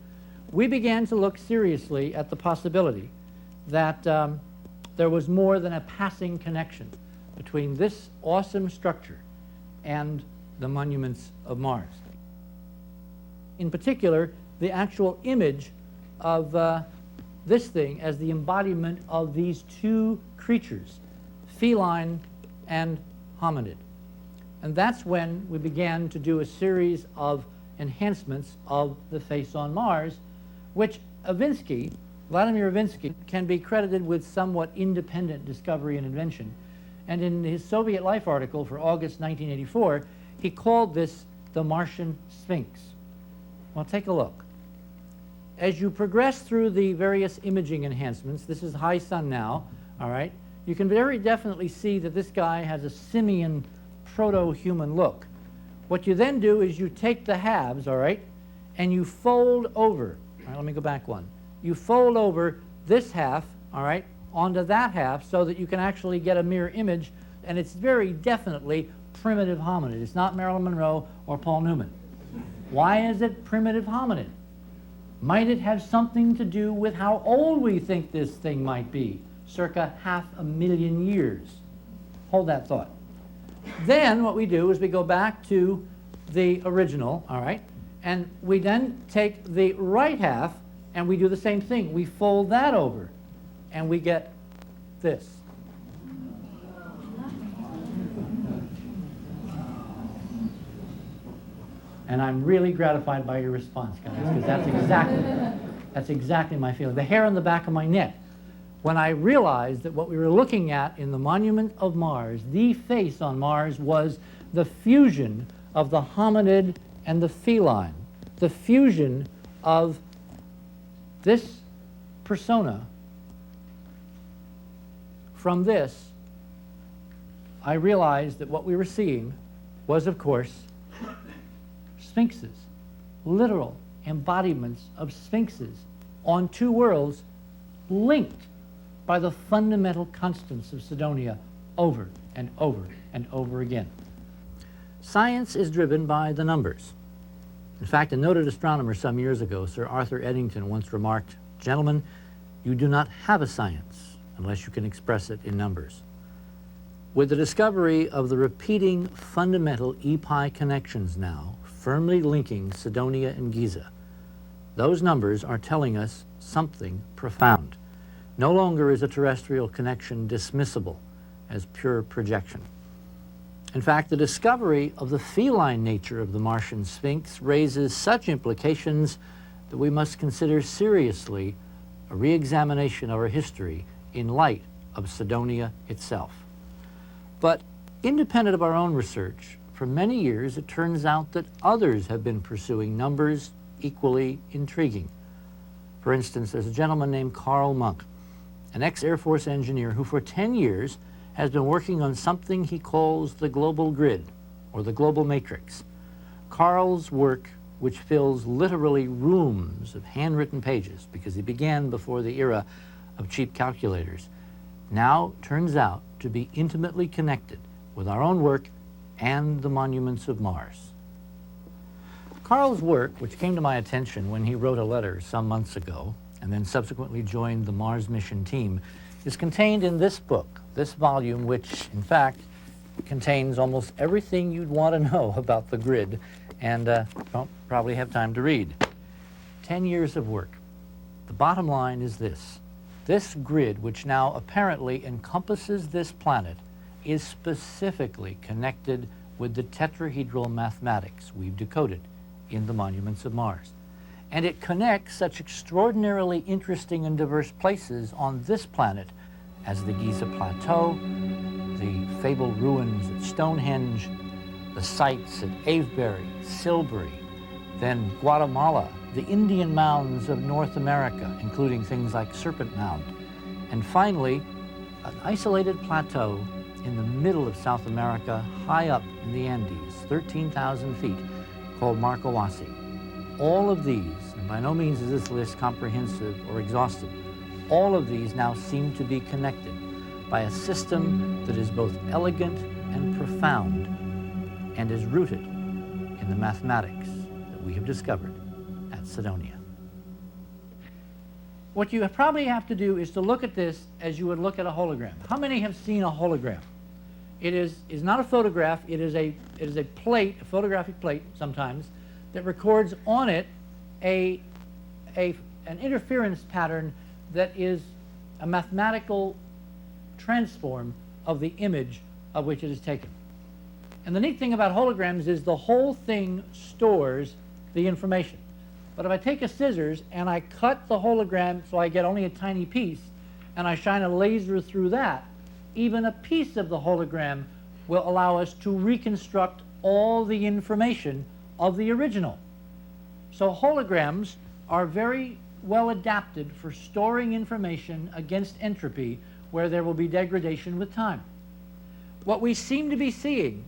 we began to look seriously at the possibility that there was more than a passing connection between this awesome structure and the monuments of Mars. In particular, the actual image of this thing as the embodiment of these two creatures, feline and hominid. And that's when we began to do a series of enhancements of the face on Mars, which Vladimir Ivinsky, can be credited with somewhat independent discovery and invention. And in his Soviet Life article for August 1984, he called this the Martian Sphinx. Well, take a look. As you progress through the various imaging enhancements, this is high sun now, all right, you can very definitely see that this guy has a simian proto-human look. What you then do is you take the halves, all right, and you fold over. All right, let me go back one. You fold over this half, all right, onto that half so that you can actually get a mirror image, and it's very definitely primitive hominid. It's not Marilyn Monroe or Paul Newman. Why is it primitive hominid? Might it have something to do with how old we think this thing might be? Circa 500,000 years. Hold that thought. Then what we do is we go back to the original, all right, and we then take the right half and we do the same thing. We fold that over and we get this. And I'm really gratified by your response, guys, because that's exactly my feeling. The hair on the back of my neck. When I realized that what we were looking at in the monument of Mars, the face on Mars, was the fusion of the hominid and the feline, the fusion of this persona from this, I realized that what we were seeing was, of course, sphinxes, literal embodiments of sphinxes on two worlds linked by the fundamental constants of Cydonia over and over and over again. Science is driven by the numbers. In fact, a noted astronomer some years ago, Sir Arthur Eddington, once remarked, "Gentlemen, you do not have a science unless you can express it in numbers." With the discovery of the repeating fundamental E-pi connections now, firmly linking Cydonia and Giza, those numbers are telling us something profound. No longer is a terrestrial connection dismissible as pure projection. In fact, the discovery of the feline nature of the Martian Sphinx raises such implications that we must consider seriously a re-examination of our history in light of Cydonia itself. But independent of our own research, for many years it turns out that others have been pursuing numbers equally intriguing. For instance, there's a gentleman named Carl Monk, an ex-Air Force engineer who for 10 years has been working on something he calls the global grid, or the global matrix. Carl's work, which fills literally rooms of handwritten pages, because he began before the era of cheap calculators, now turns out to be intimately connected with our own work and the monuments of Mars. Carl's work, which came to my attention when he wrote a letter some months ago, and then subsequently joined the Mars mission team, is contained in this book, this volume, which in fact contains almost everything you'd want to know about the grid and don't probably have time to read. 10 years of work. The bottom line is this. This grid, which now apparently encompasses this planet, is specifically connected with the tetrahedral mathematics we've decoded in the monuments of Mars. And it connects such extraordinarily interesting and diverse places on this planet as the Giza Plateau, the fabled ruins at Stonehenge, the sites at Avebury, Silbury, then Guatemala, the Indian mounds of North America, including things like Serpent Mound, and finally, an isolated plateau in the middle of South America, high up in the Andes, 13,000 feet, called Marcoasi. All of these, and by no means is this list comprehensive or exhaustive, all of these now seem to be connected by a system that is both elegant and profound and is rooted in the mathematics that we have discovered at Cydonia. What you probably have to do is to look at this as you would look at a hologram. How many have seen a hologram? It is not a photograph, it is a plate, a photographic plate sometimes, that records on it an interference pattern that is a mathematical transform of the image of which it is taken. And the neat thing about holograms is the whole thing stores the information. But if I take a scissors and I cut the hologram so I get only a tiny piece, and I shine a laser through that, even a piece of the hologram will allow us to reconstruct all the information of the original. So holograms are very well adapted for storing information against entropy where there will be degradation with time. What we seem to be seeing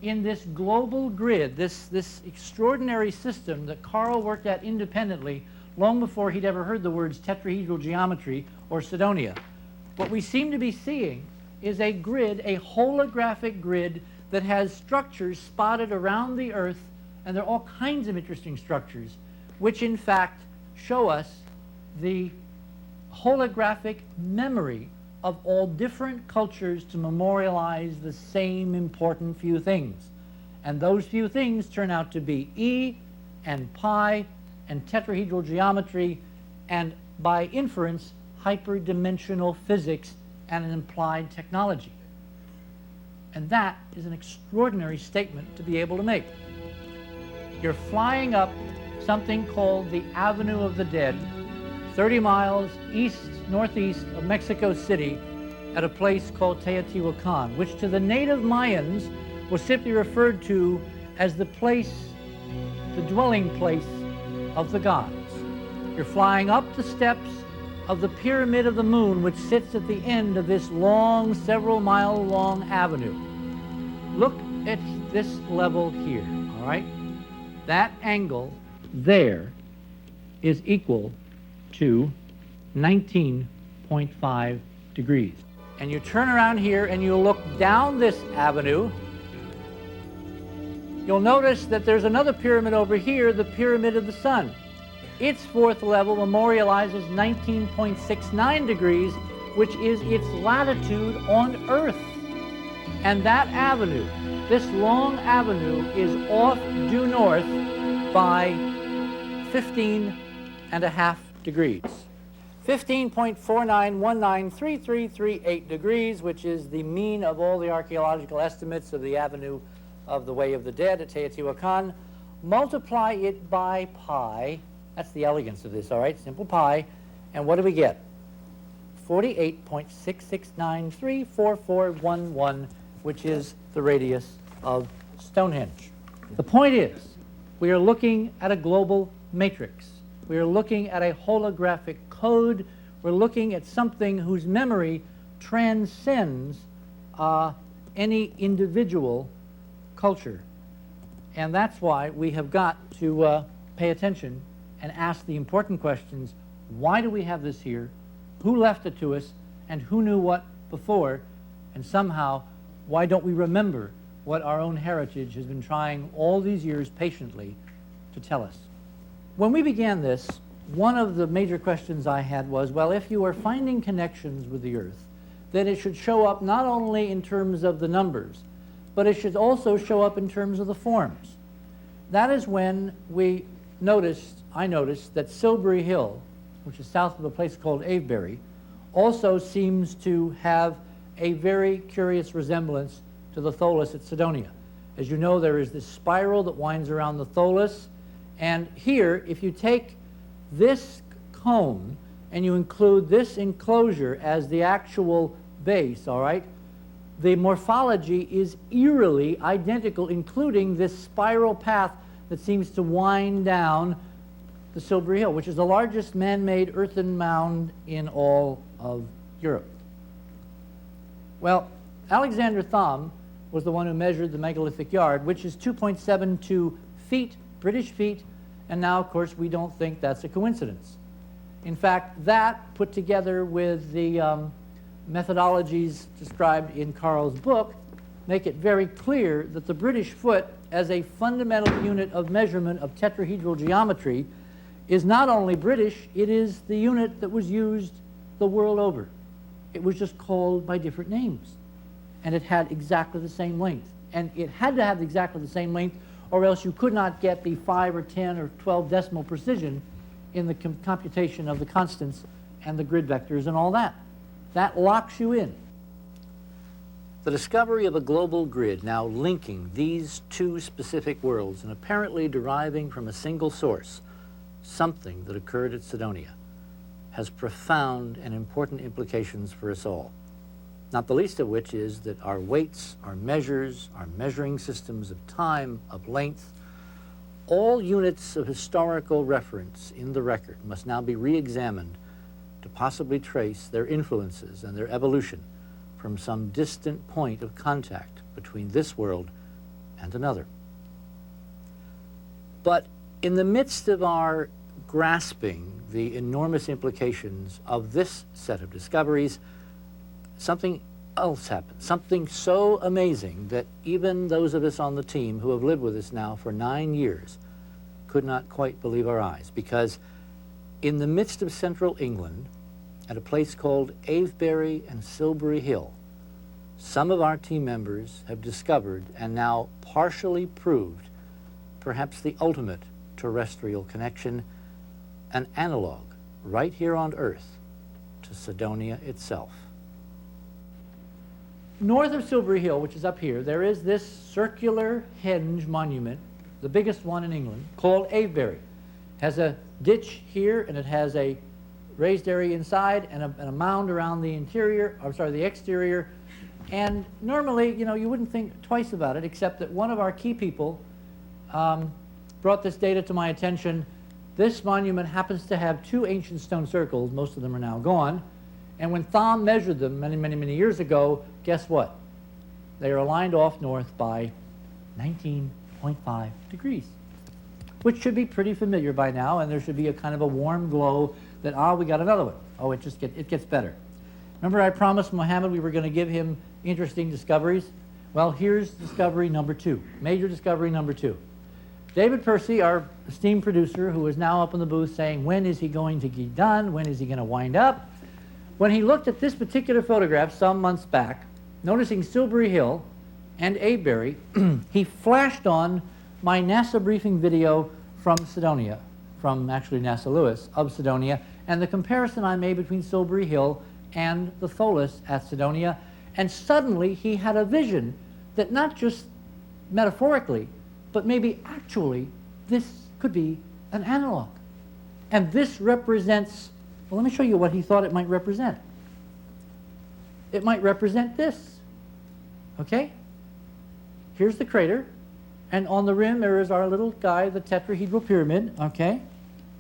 in this global grid, this extraordinary system that Carl worked at independently long before he'd ever heard the words tetrahedral geometry or Cydonia, what we seem to be seeing is a grid, a holographic grid that has structures spotted around the Earth, and there are all kinds of interesting structures, which in fact show us the holographic memory of all different cultures to memorialize the same important few things. And those few things turn out to be E and pi and tetrahedral geometry and, by inference, hyperdimensional physics and an implied technology. And that is an extraordinary statement to be able to make. You're flying up something called the Avenue of the Dead, 30 miles northeast of Mexico City, at a place called Teotihuacan, which to the native Mayans was simply referred to as the place, the dwelling place of the gods. You're flying up the steps of the Pyramid of the Moon, which sits at the end of this long, several mile long avenue. Look at this level here, all right? That angle there is equal to 19.5 degrees. And you turn around here and you look down this avenue, you'll notice that there's another pyramid over here, the Pyramid of the Sun. Its fourth level memorializes 19.69 degrees, which is its latitude on Earth. And that avenue, this long avenue, is off due north by 15.5 degrees. 15.49193338 degrees, which is the mean of all the archaeological estimates of the avenue of the Way of the Dead at Teotihuacan. Multiply it by pi. That's the elegance of this, all right? Simple pi. And what do we get? 48.66934411, which is the radius of Stonehenge. The point is, we are looking at a global matrix. We are looking at a holographic code. We're looking at something whose memory transcends any individual culture. And that's why we have got to pay attention and ask the important questions. Why do we have this here? Who left it to us? And who knew what before? And somehow, why don't we remember what our own heritage has been trying all these years patiently to tell us? When we began this, one of the major questions I had was, well, if you are finding connections with the Earth, then it should show up not only in terms of the numbers, but it should also show up in terms of the forms. That is when I noticed that Silbury Hill, which is south of a place called Avebury, also seems to have a very curious resemblance to the Tholus at Cydonia. As you know, there is this spiral that winds around the Tholus, and here, if you take this cone and you include this enclosure as the actual base, all right, the morphology is eerily identical, including this spiral path that seems to wind down the Silbury Hill, which is the largest man-made earthen mound in all of Europe. Well, Alexander Thom was the one who measured the megalithic yard, which is 2.72 feet, British feet, and now, of course, we don't think that's a coincidence. In fact, that, put together with the methodologies described in Carl's book, make it very clear that the British foot, as a fundamental unit of measurement of tetrahedral geometry, is not only British, it is the unit that was used the world over. It was just called by different names. And it had exactly the same length. And it had to have exactly the same length, or else you could not get the 5 or 10 or 12 decimal precision in the computation of the constants and the grid vectors and all that. That locks you in. The discovery of a global grid now linking these two specific worlds and apparently deriving from a single source, something that occurred at Cydonia, has profound and important implications for us all. Not the least of which is that our weights, our measures, our measuring systems of time, of length, all units of historical reference in the record must now be re-examined to possibly trace their influences and their evolution from some distant point of contact between this world and another. But in the midst of our grasping the enormous implications of this set of discoveries, something else happened, something so amazing that even those of us on the team who have lived with us now for 9 years could not quite believe our eyes, because in the midst of central England, at a place called Avebury and Silbury Hill, some of our team members have discovered and now partially proved perhaps the ultimate terrestrial connection, an analog right here on Earth to Cydonia itself. North of Silbury Hill, which is up here, there is this circular henge monument, the biggest one in England, called Avebury. It has a ditch here, and it has a raised area inside and a mound around the the exterior. And normally, you know, you wouldn't think twice about it, except that one of our key people brought this data to my attention. This monument happens to have 2 ancient stone circles. Most of them are now gone. And when Thom measured them many years ago, guess what? They are aligned off north by 19.5 degrees, which should be pretty familiar by now, and there should be a kind of a warm glow that, we got another one. Oh, it gets better. Remember I promised Mohammed we were going to give him interesting discoveries? Well, here's discovery number 2, major discovery number 2. David Percy, our esteemed producer, who is now up in the booth saying, when is he going to get done? When is he going to wind up? When he looked at this particular photograph some months back, noticing Silbury Hill and Avebury, he flashed on my NASA briefing video from Cydonia, from actually NASA Lewis of Cydonia, and the comparison I made between Silbury Hill and the Tholus at Cydonia, and suddenly he had a vision that not just metaphorically, but maybe actually this could be an analog. And this represents, well, let me show you what he thought it might represent. It might represent this, okay? Here's the crater, and on the rim there is our little guy, the tetrahedral pyramid, okay?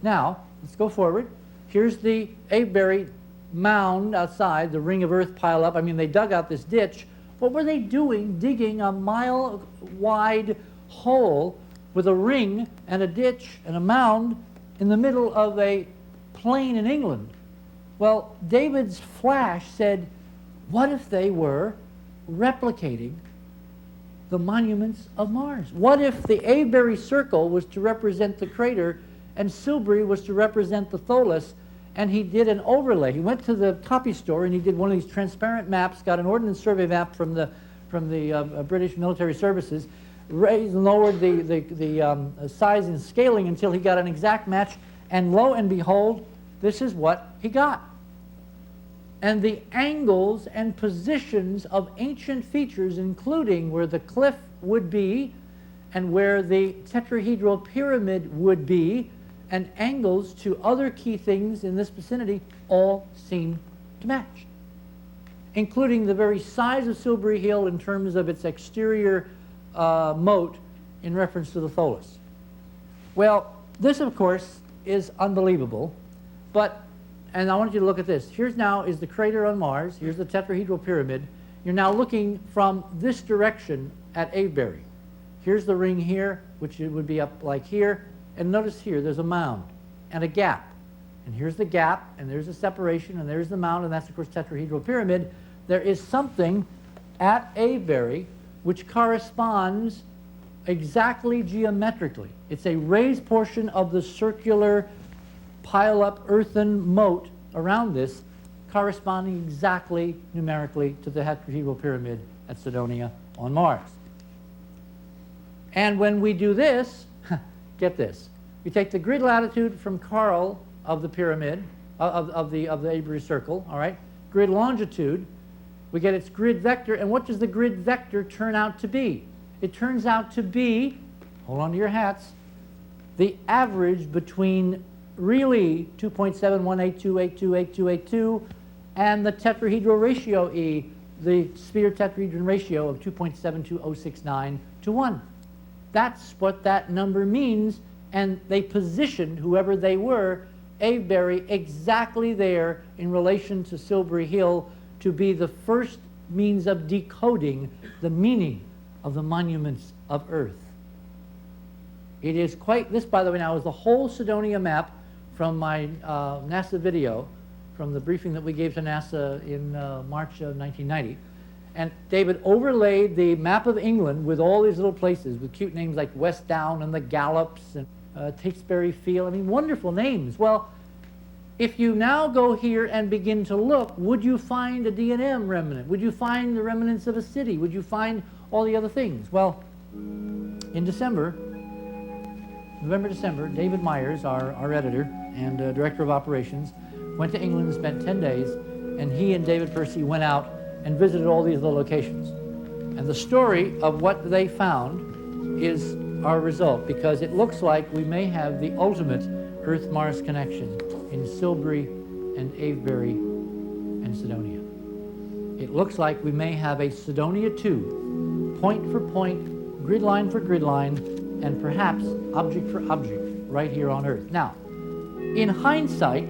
Now, let's go forward. Here's the Avebury mound outside, the ring of earth pile up. I mean, they dug out this ditch. What were they doing digging a mile-wide hole with a ring and a ditch and a mound in the middle of a plain in England? Well, David's flash said, what if they were replicating the monuments of Mars? What if the Avebury circle was to represent the crater and Silbury was to represent the Tholus? And he did an overlay. He went to the copy store and he did one of these transparent maps, got an ordnance survey map from the British military services, raised and lowered the size and scaling until he got an exact match, and lo and behold, this is what he got. And the angles and positions of ancient features, including where the cliff would be and where the tetrahedral pyramid would be, and angles to other key things in this vicinity, all seem to match, including the very size of Silbury Hill in terms of its exterior moat in reference to the Tholus. Well, this, of course, is unbelievable, but, and I want you to look at this. Here's now is the crater on Mars. Here's the tetrahedral pyramid. You're now looking from this direction at Avebury. Here's the ring here, which it would be up like here. And notice here, there's a mound and a gap. And here's the gap, and there's a separation, and there's the mound, and that's, of course, tetrahedral pyramid. There is something at Avebury which corresponds exactly geometrically. It's a raised portion of the circular pile-up earthen moat around this, corresponding exactly numerically to the tetrahedral pyramid at Cydonia on Mars. And when we do this, get this. We take the grid latitude from Carl of the pyramid, of the Avebury circle, all right? Grid longitude, we get its grid vector, and what does the grid vector turn out to be? It turns out to be, hold on to your hats, the average between really 2.7182828282 and the tetrahedral ratio E, the sphere tetrahedron ratio of 2.72069 to 1. That's what that number means, and they positioned, whoever they were, Avebury exactly there in relation to Silbury Hill to be the first means of decoding the meaning of the monuments of Earth. It is quite, this by the way now is the whole Cydonia map from my NASA video, from the briefing that we gave to NASA in March of 1990. And David overlaid the map of England with all these little places with cute names like West Down and the Gallops and Tewkesbury Field. I mean, wonderful names. Well, if you now go here and begin to look, would you find a D&M remnant? Would you find the remnants of a city? Would you find all the other things? Well, in December, November-December, David Myers, our editor and director of operations, went to England and spent 10 days, and he and David Percy went out and visited all these little locations. And the story of what they found is our result, because it looks like we may have the ultimate Earth-Mars connection in Silbury and Avebury and Cydonia. It looks like we may have a Cydonia 2, point for point, grid line for grid line, and perhaps object for object right here on Earth. Now, in hindsight,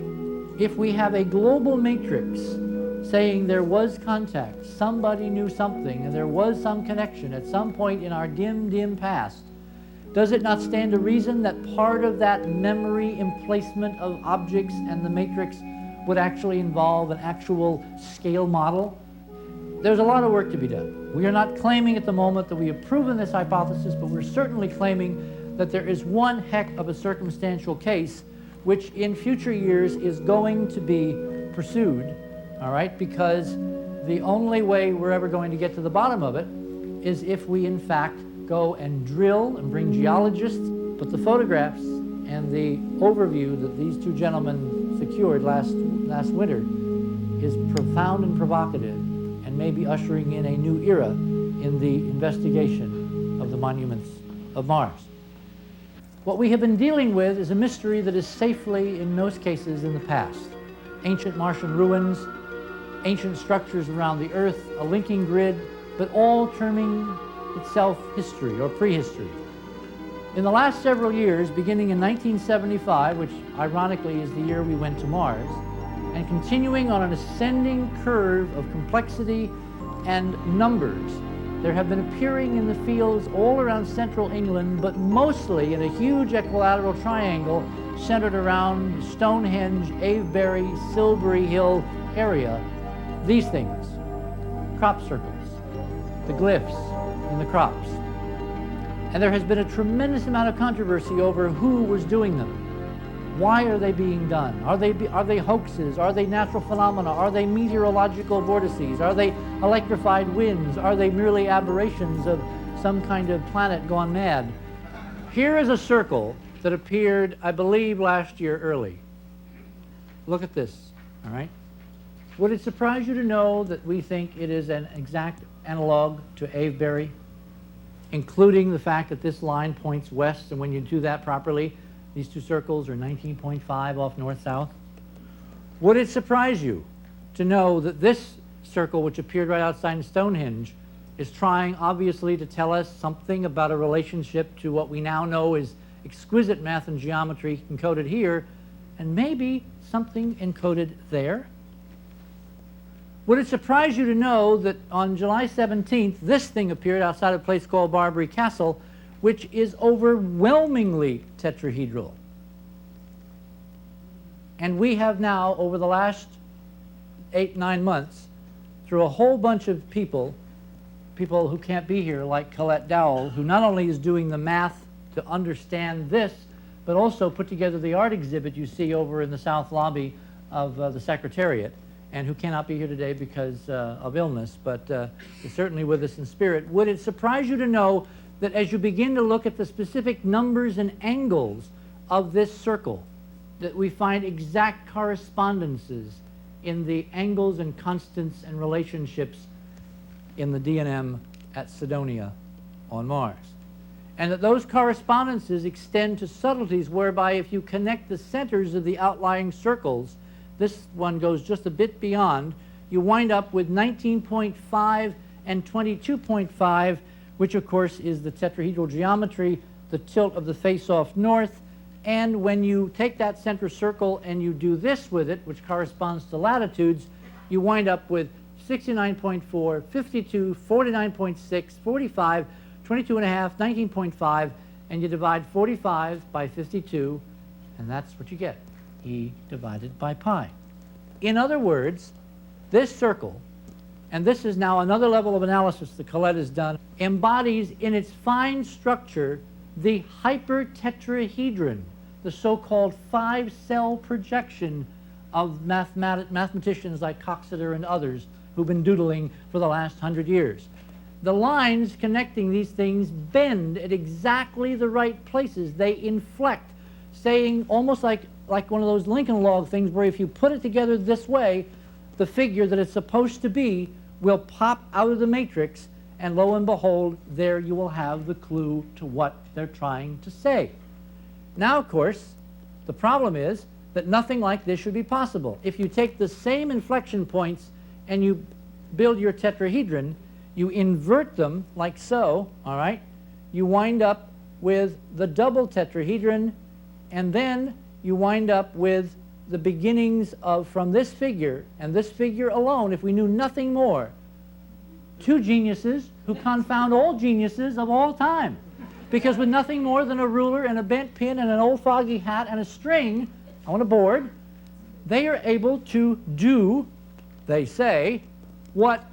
if we have a global matrix saying there was contact, somebody knew something, and there was some connection at some point in our dim, dim past, does it not stand to reason that part of that memory emplacement of objects and the matrix would actually involve an actual scale model? There's a lot of work to be done. We are not claiming at the moment that we have proven this hypothesis, but we're certainly claiming that there is one heck of a circumstantial case which in future years is going to be pursued, all right, because the only way we're ever going to get to the bottom of it is if we in fact go and drill and bring geologists, put the photographs And the overview that these two gentlemen secured last winter is profound and provocative, and maybe ushering in a new era in the investigation of the monuments of Mars. What we have been dealing with is a mystery that is safely, in most cases, in the past. Ancient Martian ruins, ancient structures around the Earth, a linking grid, but all terming itself history or prehistory. In the last several years, beginning in 1975, which ironically is the year we went to Mars, and continuing on an ascending curve of complexity and numbers, there have been appearing in the fields all around central England, but mostly in a huge equilateral triangle centered around Stonehenge, Avebury, Silbury Hill area, these things: crop circles, the glyphs in the crops. And there has been a tremendous amount of controversy over who was doing them. Why are they being done? Are they hoaxes? Are they natural phenomena? Are they meteorological vortices? Are they electrified winds? Are they merely aberrations of some kind of planet gone mad? Here is a circle that appeared, I believe, last year early. Look at this, all right? Would it surprise you to know that we think it is an exact analog to Avebury, including the fact that this line points west, and when you do that properly, these two circles are 19.5 off north-south? Would it surprise you to know that this circle, which appeared right outside Stonehenge, is trying, obviously, to tell us something about a relationship to what we now know is exquisite math and geometry encoded here, and maybe something encoded there? Would it surprise you to know that on July 17th, this thing appeared outside a place called Barbary Castle, which is overwhelmingly tetrahedral? And we have now, over the last 8-9 months, through a whole bunch of people who can't be here, like Colette Dowell, who not only is doing the math to understand this, but also put together the art exhibit you see over in the south lobby of the Secretariat, and who cannot be here today because of illness, but is certainly with us in spirit. Would it surprise you to know that as you begin to look at the specific numbers and angles of this circle, that we find exact correspondences in the angles and constants and relationships in the DNM at Cydonia on Mars? And that those correspondences extend to subtleties whereby if you connect the centers of the outlying circles, this one goes just a bit beyond, you wind up with 19.5 and 22.5, which of course is the tetrahedral geometry, the tilt of the face-off north. And when you take that center circle and you do this with it, which corresponds to latitudes, you wind up with 69.4, 52, 49.6, 45, 22.5, 19.5, and you divide 45 by 52, and that's what you get, E divided by pi. In other words, this circle, and this is now another level of analysis that Colette has done, embodies in its fine structure the hypertetrahedron, the so-called 5-cell projection of mathematicians like Coxeter and others who've been doodling for the last 100 years. The lines connecting these things bend at exactly the right places. They inflect, saying almost like one of those Lincoln log things where if you put it together this way, the figure that it's supposed to be will pop out of the matrix, and lo and behold, there you will have the clue to what they're trying to say. Now, of course, the problem is that nothing like this should be possible. If you take the same inflection points and you build your tetrahedron, you invert them like so, all right? You wind up with the double tetrahedron, and then you wind up with the beginnings of, from this figure, and this figure alone, if we knew nothing more, two geniuses who confound all geniuses of all time. Because with nothing more than a ruler and a bent pin and an old foggy hat and a string on a board, they are able to do, they say, what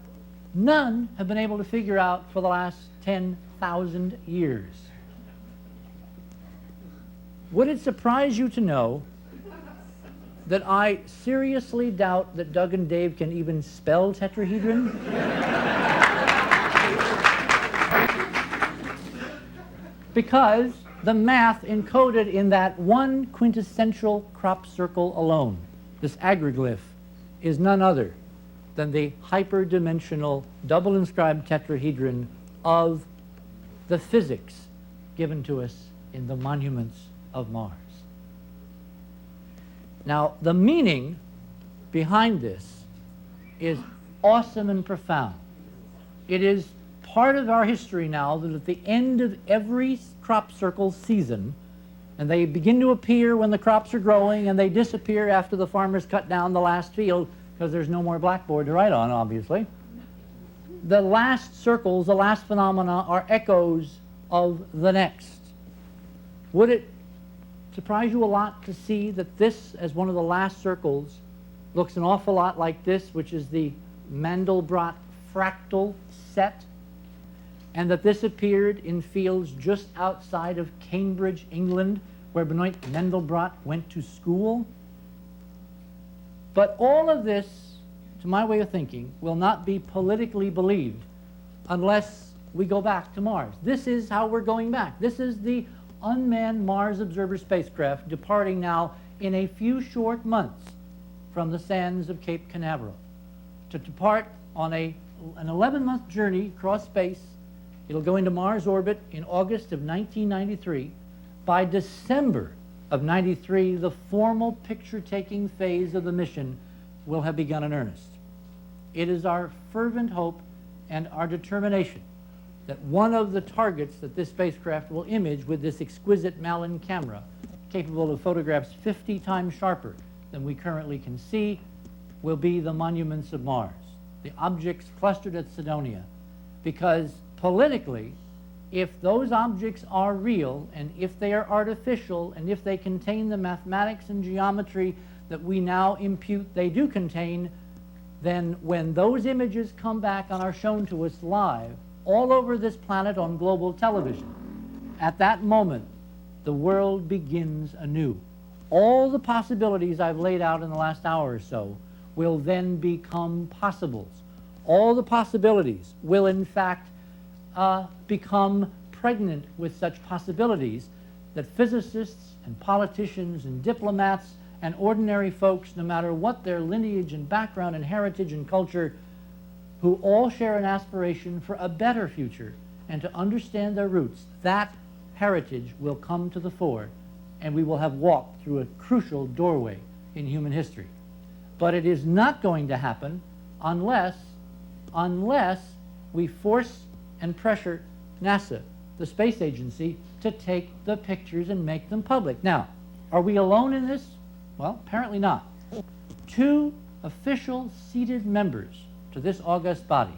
none have been able to figure out for the last 10,000 years. Would it surprise you to know that I seriously doubt that Doug and Dave can even spell tetrahedron? Because the math encoded in that one quintessential crop circle alone, this agriglyph, is none other than the hyperdimensional double-inscribed tetrahedron of the physics given to us in the monuments of Mars. Now, the meaning behind this is awesome and profound. It is part of our history now that at the end of every crop circle season, and they begin to appear when the crops are growing, and they disappear after the farmers cut down the last field because there's no more blackboard to write on, obviously. The last circles, the last phenomena, are echoes of the next. Would it surprise you a lot to see that this, as one of the last circles, looks an awful lot like this, which is the Mandelbrot fractal set, and that this appeared in fields just outside of Cambridge, England, where Benoit Mandelbrot went to school? But all of this, to my way of thinking, will not be politically believed unless we go back to Mars. This is how we're going back. This is the unmanned Mars Observer spacecraft departing now in a few short months from the sands of Cape Canaveral to depart on an 11-month journey across space. It'll go into Mars orbit in August of 1993. By December of 93, the formal picture-taking phase of the mission will have begun in earnest. It is our fervent hope and our determination that one of the targets that this spacecraft will image with this exquisite Malin camera, capable of photographs 50 times sharper than we currently can see, will be the monuments of Mars, the objects clustered at Cydonia. Because politically, if those objects are real, and if they are artificial, and if they contain the mathematics and geometry that we now impute they do contain, then when those images come back and are shown to us live all over this planet on global television, at that moment, the world begins anew. All the possibilities I've laid out in the last hour or so will then become possibles. All the possibilities will, in fact, become pregnant with such possibilities that physicists and politicians and diplomats and ordinary folks, no matter what their lineage and background and heritage and culture, who all share an aspiration for a better future and to understand their roots, that heritage will come to the fore, and we will have walked through a crucial doorway in human history. But it is not going to happen unless we force and pressure NASA, the space agency, to take the pictures and make them public. Now, are we alone in this? Well, apparently not. Two official seated members to this august body,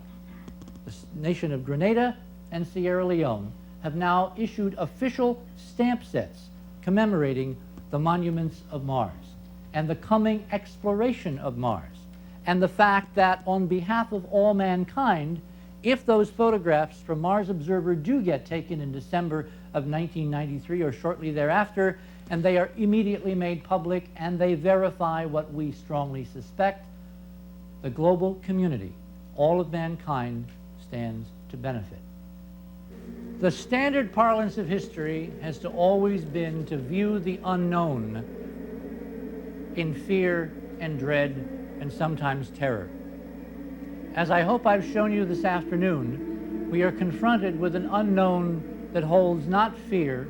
the nation of Grenada and Sierra Leone, have now issued official stamp sets commemorating the monuments of Mars and the coming exploration of Mars, and the fact that on behalf of all mankind, if those photographs from Mars Observer do get taken in December of 1993 or shortly thereafter, and they are immediately made public and they verify what we strongly suspect, the global community, all of mankind, stands to benefit. The standard parlance of history has to always been to view the unknown in fear and dread and sometimes terror. As I hope I've shown you this afternoon, we are confronted with an unknown that holds not fear,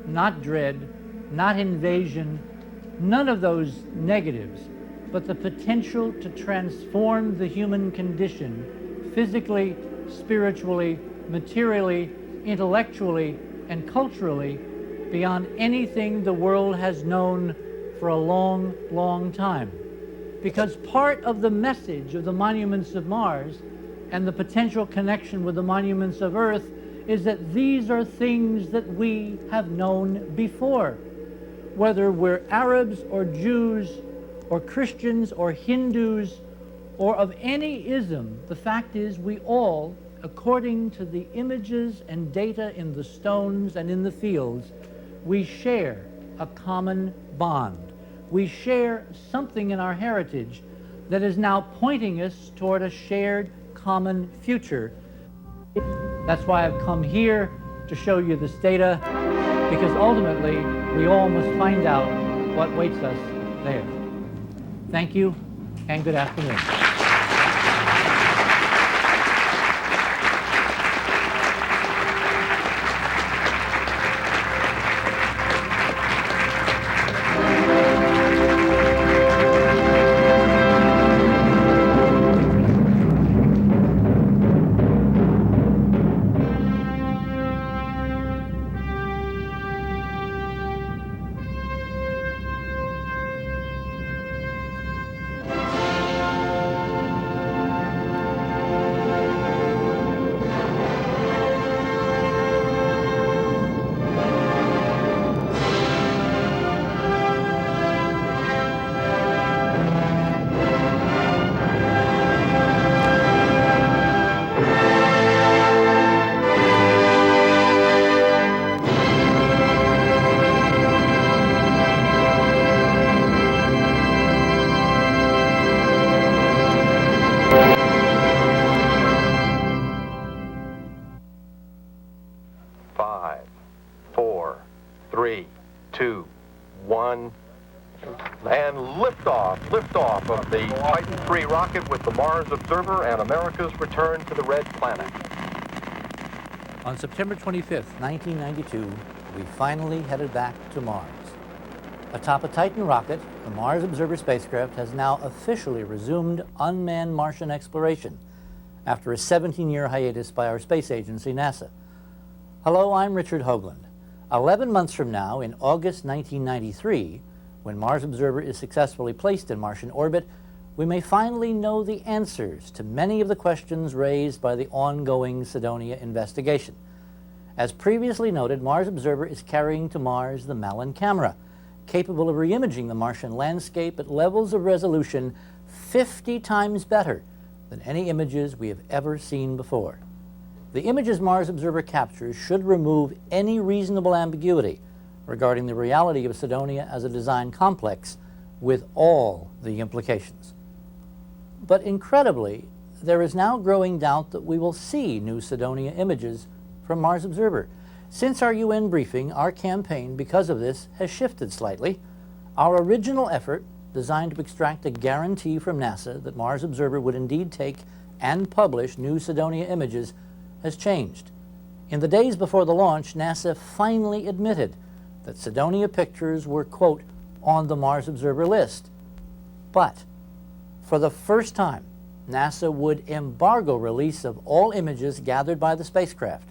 not dread, not invasion, none of those negatives, but the potential to transform the human condition physically, spiritually, materially, intellectually, and culturally beyond anything the world has known for a long, long time. Because part of the message of the monuments of Mars and the potential connection with the monuments of Earth is that these are things that we have known before. Whether we're Arabs or Jews or Christians or Hindus or of any ism, the fact is we all, according to the images and data in the stones and in the fields, we share a common bond. We share something in our heritage that is now pointing us toward a shared common future. That's why I've come here to show you this data. because ultimately we all must find out what waits us there. Thank you and good afternoon. Five, four, three, two, one, and liftoff of the Titan III rocket with the Mars Observer and America's return to the Red Planet. On September 25th, 1992, we finally headed back to Mars. Atop a Titan rocket, the Mars Observer spacecraft has now officially resumed unmanned Martian exploration after a 17-year hiatus by our space agency, NASA. Hello, I'm Richard Hoagland. 11 months from now, in August 1993, when Mars Observer is successfully placed in Martian orbit, we may finally know the answers to many of the questions raised by the ongoing Cydonia investigation. As previously noted, Mars Observer is carrying to Mars the Malin camera, capable of reimaging the Martian landscape at levels of resolution 50 times better than any images we have ever seen before. The images Mars Observer captures should remove any reasonable ambiguity regarding the reality of Cydonia as a design complex, with all the implications. But incredibly, there is now growing doubt that we will see new Cydonia images from Mars Observer. Since our UN briefing, our campaign, because of this, has shifted slightly. Our original effort, designed to extract a guarantee from NASA that Mars Observer would indeed take and publish new Cydonia images, has changed. In the days before the launch, NASA finally admitted that Cydonia pictures were, quote, on the Mars Observer list. But for the first time, NASA would embargo release of all images gathered by the spacecraft.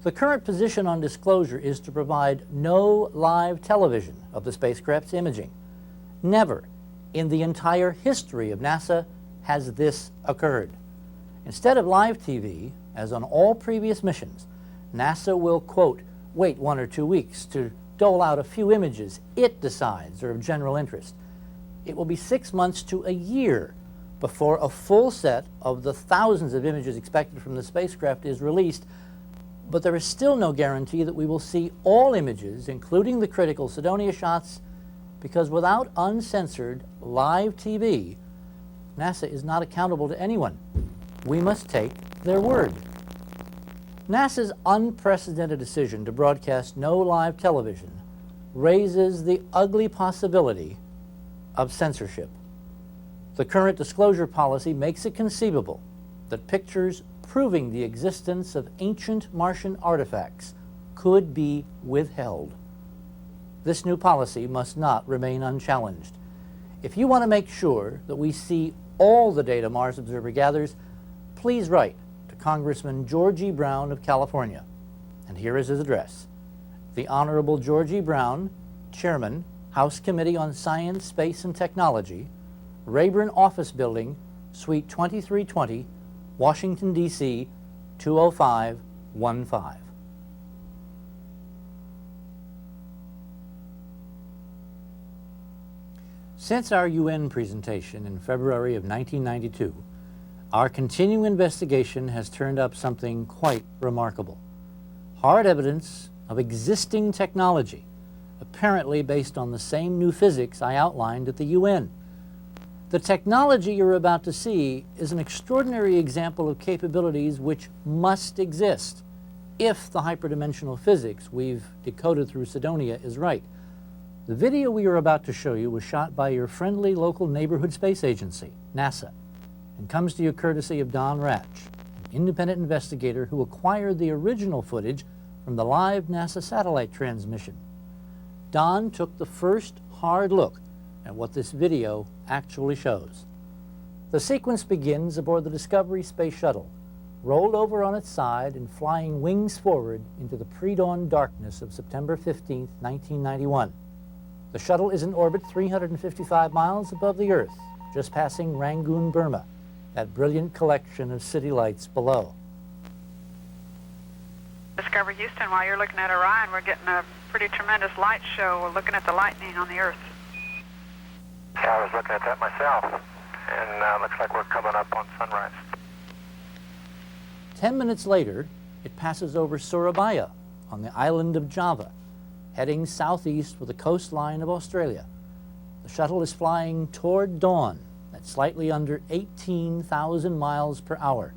The current position on disclosure is to provide no live television of the spacecraft's imaging. Never in the entire history of NASA has this occurred. Instead of live TV, as on all previous missions, NASA will, quote, wait 1 or 2 weeks to dole out a few images it decides are of general interest. It will be 6 months to a year before a full set of the thousands of images expected from the spacecraft is released, but there is still no guarantee that we will see all images, including the critical Cydonia shots, because without uncensored live TV, NASA is not accountable to anyone. We must take their word. NASA's unprecedented decision to broadcast no live television raises the ugly possibility of censorship. The current disclosure policy makes it conceivable that pictures proving the existence of ancient Martian artifacts could be withheld. This new policy must not remain unchallenged. If you want to make sure that we see all the data Mars Observer gathers, please write to Congressman George E. Brown of California. And here is his address. The Honorable George E. Brown, Chairman, House Committee on Science, Space, and Technology, Rayburn Office Building, Suite 2320, Washington, D.C., 20515. Since our UN presentation in February of 1992, our continuing investigation has turned up something quite remarkable. Hard evidence of existing technology, apparently based on the same new physics I outlined at the UN. The technology you're about to see is an extraordinary example of capabilities which must exist. if the hyperdimensional physics we've decoded through Cydonia is right. The video we are about to show you was shot by your friendly local neighborhood space agency, NASA, and comes to you courtesy of Don Ratch, an independent investigator who acquired the original footage from the live NASA satellite transmission. Don took the first hard look at what this video actually shows. The sequence begins aboard the Discovery space shuttle, rolled over on its side and flying wings forward into the pre-dawn darkness of September 15, 1991. The shuttle is in orbit 355 miles above the Earth, just passing Rangoon, Burma, that brilliant collection of city lights below. Discovery Houston, while you're looking at Orion, we're getting a pretty tremendous light show. We're looking at the lightning on the Earth. Yeah, I was looking at that myself, and looks like we're coming up on sunrise. 10 minutes later, it passes over Surabaya on the island of Java, heading southeast for the coastline of Australia. The shuttle is flying toward dawn at slightly under 18,000 miles per hour.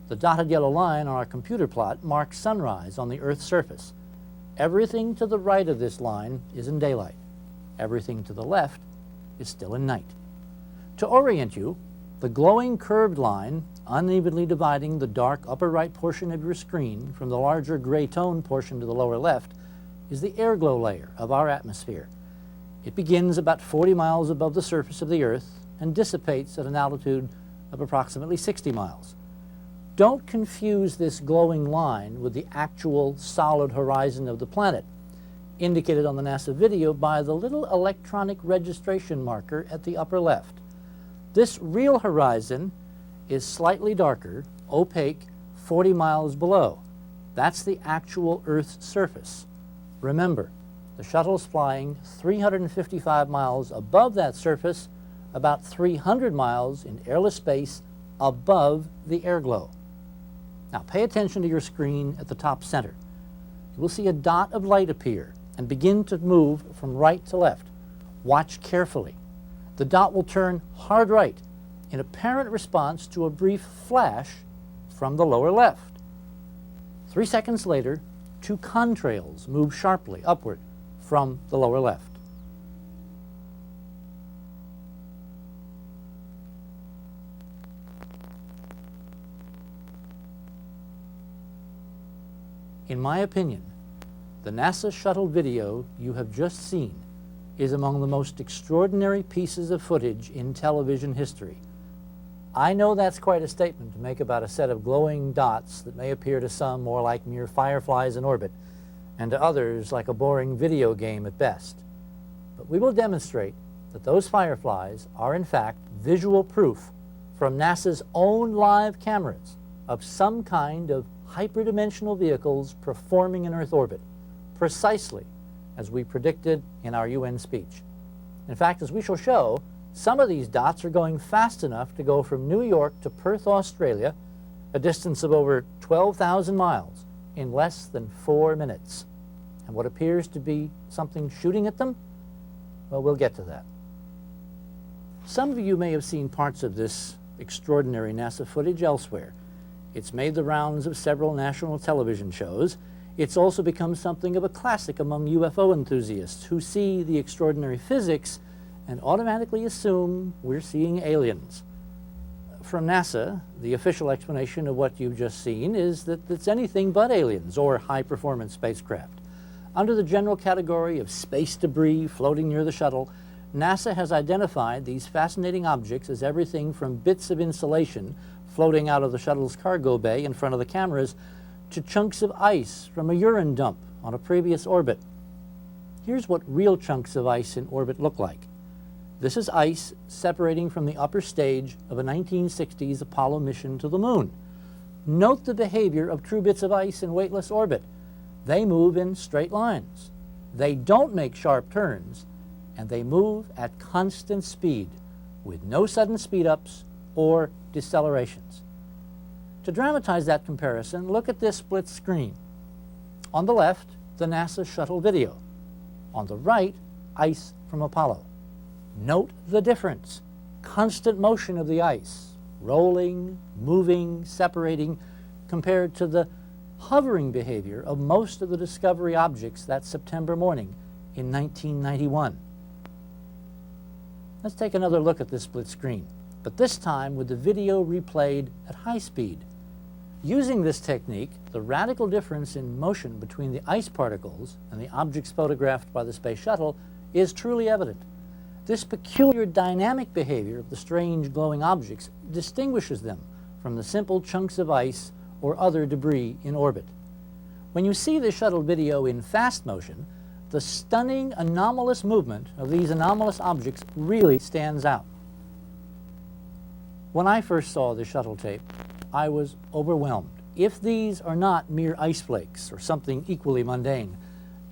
The dotted yellow line on our computer plot marks sunrise on the Earth's surface. Everything to the right of this line is in daylight. Everything to the left is still in night. To orient you, the glowing curved line, unevenly dividing the dark upper right portion of your screen from the larger gray tone portion to the lower left, is the airglow layer of our atmosphere. It begins about 40 miles above the surface of the Earth and dissipates at an altitude of approximately 60 miles. Don't confuse this glowing line with the actual solid horizon of the planet, indicated on the NASA video by the little electronic registration marker at the upper left. This real horizon is slightly darker, opaque, 40 miles below. That's the actual Earth's surface. Remember, the shuttle's flying 355 miles above that surface, about 300 miles in airless space above the airglow. Now pay attention to your screen at the top center. You will see a dot of light appear and begin to move from right to left. Watch carefully. The dot will turn hard right in apparent response to a brief flash from the lower left. 3 seconds later, two contrails move sharply upward from the lower left. In my opinion, the NASA shuttle video you have just seen is among the most extraordinary pieces of footage in television history. I know that's quite a statement to make about a set of glowing dots that may appear to some more like mere fireflies in orbit, and to others like a boring video game at best. But we will demonstrate that those fireflies are in fact visual proof from NASA's own live cameras of some kind of hyperdimensional vehicles performing in Earth orbit, precisely as we predicted in our UN speech. In fact, as we shall show, some of these dots are going fast enough to go from New York to Perth, Australia, a distance of over 12,000 miles, in less than 4 minutes. And what appears to be something shooting at them? Well, we'll get to that. Some of you may have seen parts of this extraordinary NASA footage elsewhere. It's made the rounds of several national television shows. It's also become something of a classic among UFO enthusiasts who see the extraordinary physics and automatically assume we're seeing aliens. From NASA, the official explanation of what you've just seen is that it's anything but aliens or high-performance spacecraft. Under the general category of space debris floating near the shuttle, NASA has identified these fascinating objects as everything from bits of insulation floating out of the shuttle's cargo bay in front of the cameras to chunks of ice from a urine dump on a previous orbit. Here's what real chunks of ice in orbit look like. This is ice separating from the upper stage of a 1960s Apollo mission to the moon. Note the behavior of true bits of ice in weightless orbit. They move in straight lines. They don't make sharp turns, and they move at constant speed with no sudden speed-ups or decelerations. To dramatize that comparison, look at this split screen. On the left, the NASA shuttle video. On the right, ice from Apollo. Note the difference. Constant motion of the ice, rolling, moving, separating, compared to the hovering behavior of most of the Discovery objects that September morning in 1991. Let's take another look at this split screen, but this time with the video replayed at high speed. Using this technique, the radical difference in motion between the ice particles and the objects photographed by the space shuttle is truly evident. This peculiar dynamic behavior of the strange glowing objects distinguishes them from the simple chunks of ice or other debris in orbit. When you see the shuttle video in fast motion, the stunning anomalous movement of these anomalous objects really stands out. When I first saw the shuttle tape, I was overwhelmed. If these are not mere ice flakes or something equally mundane,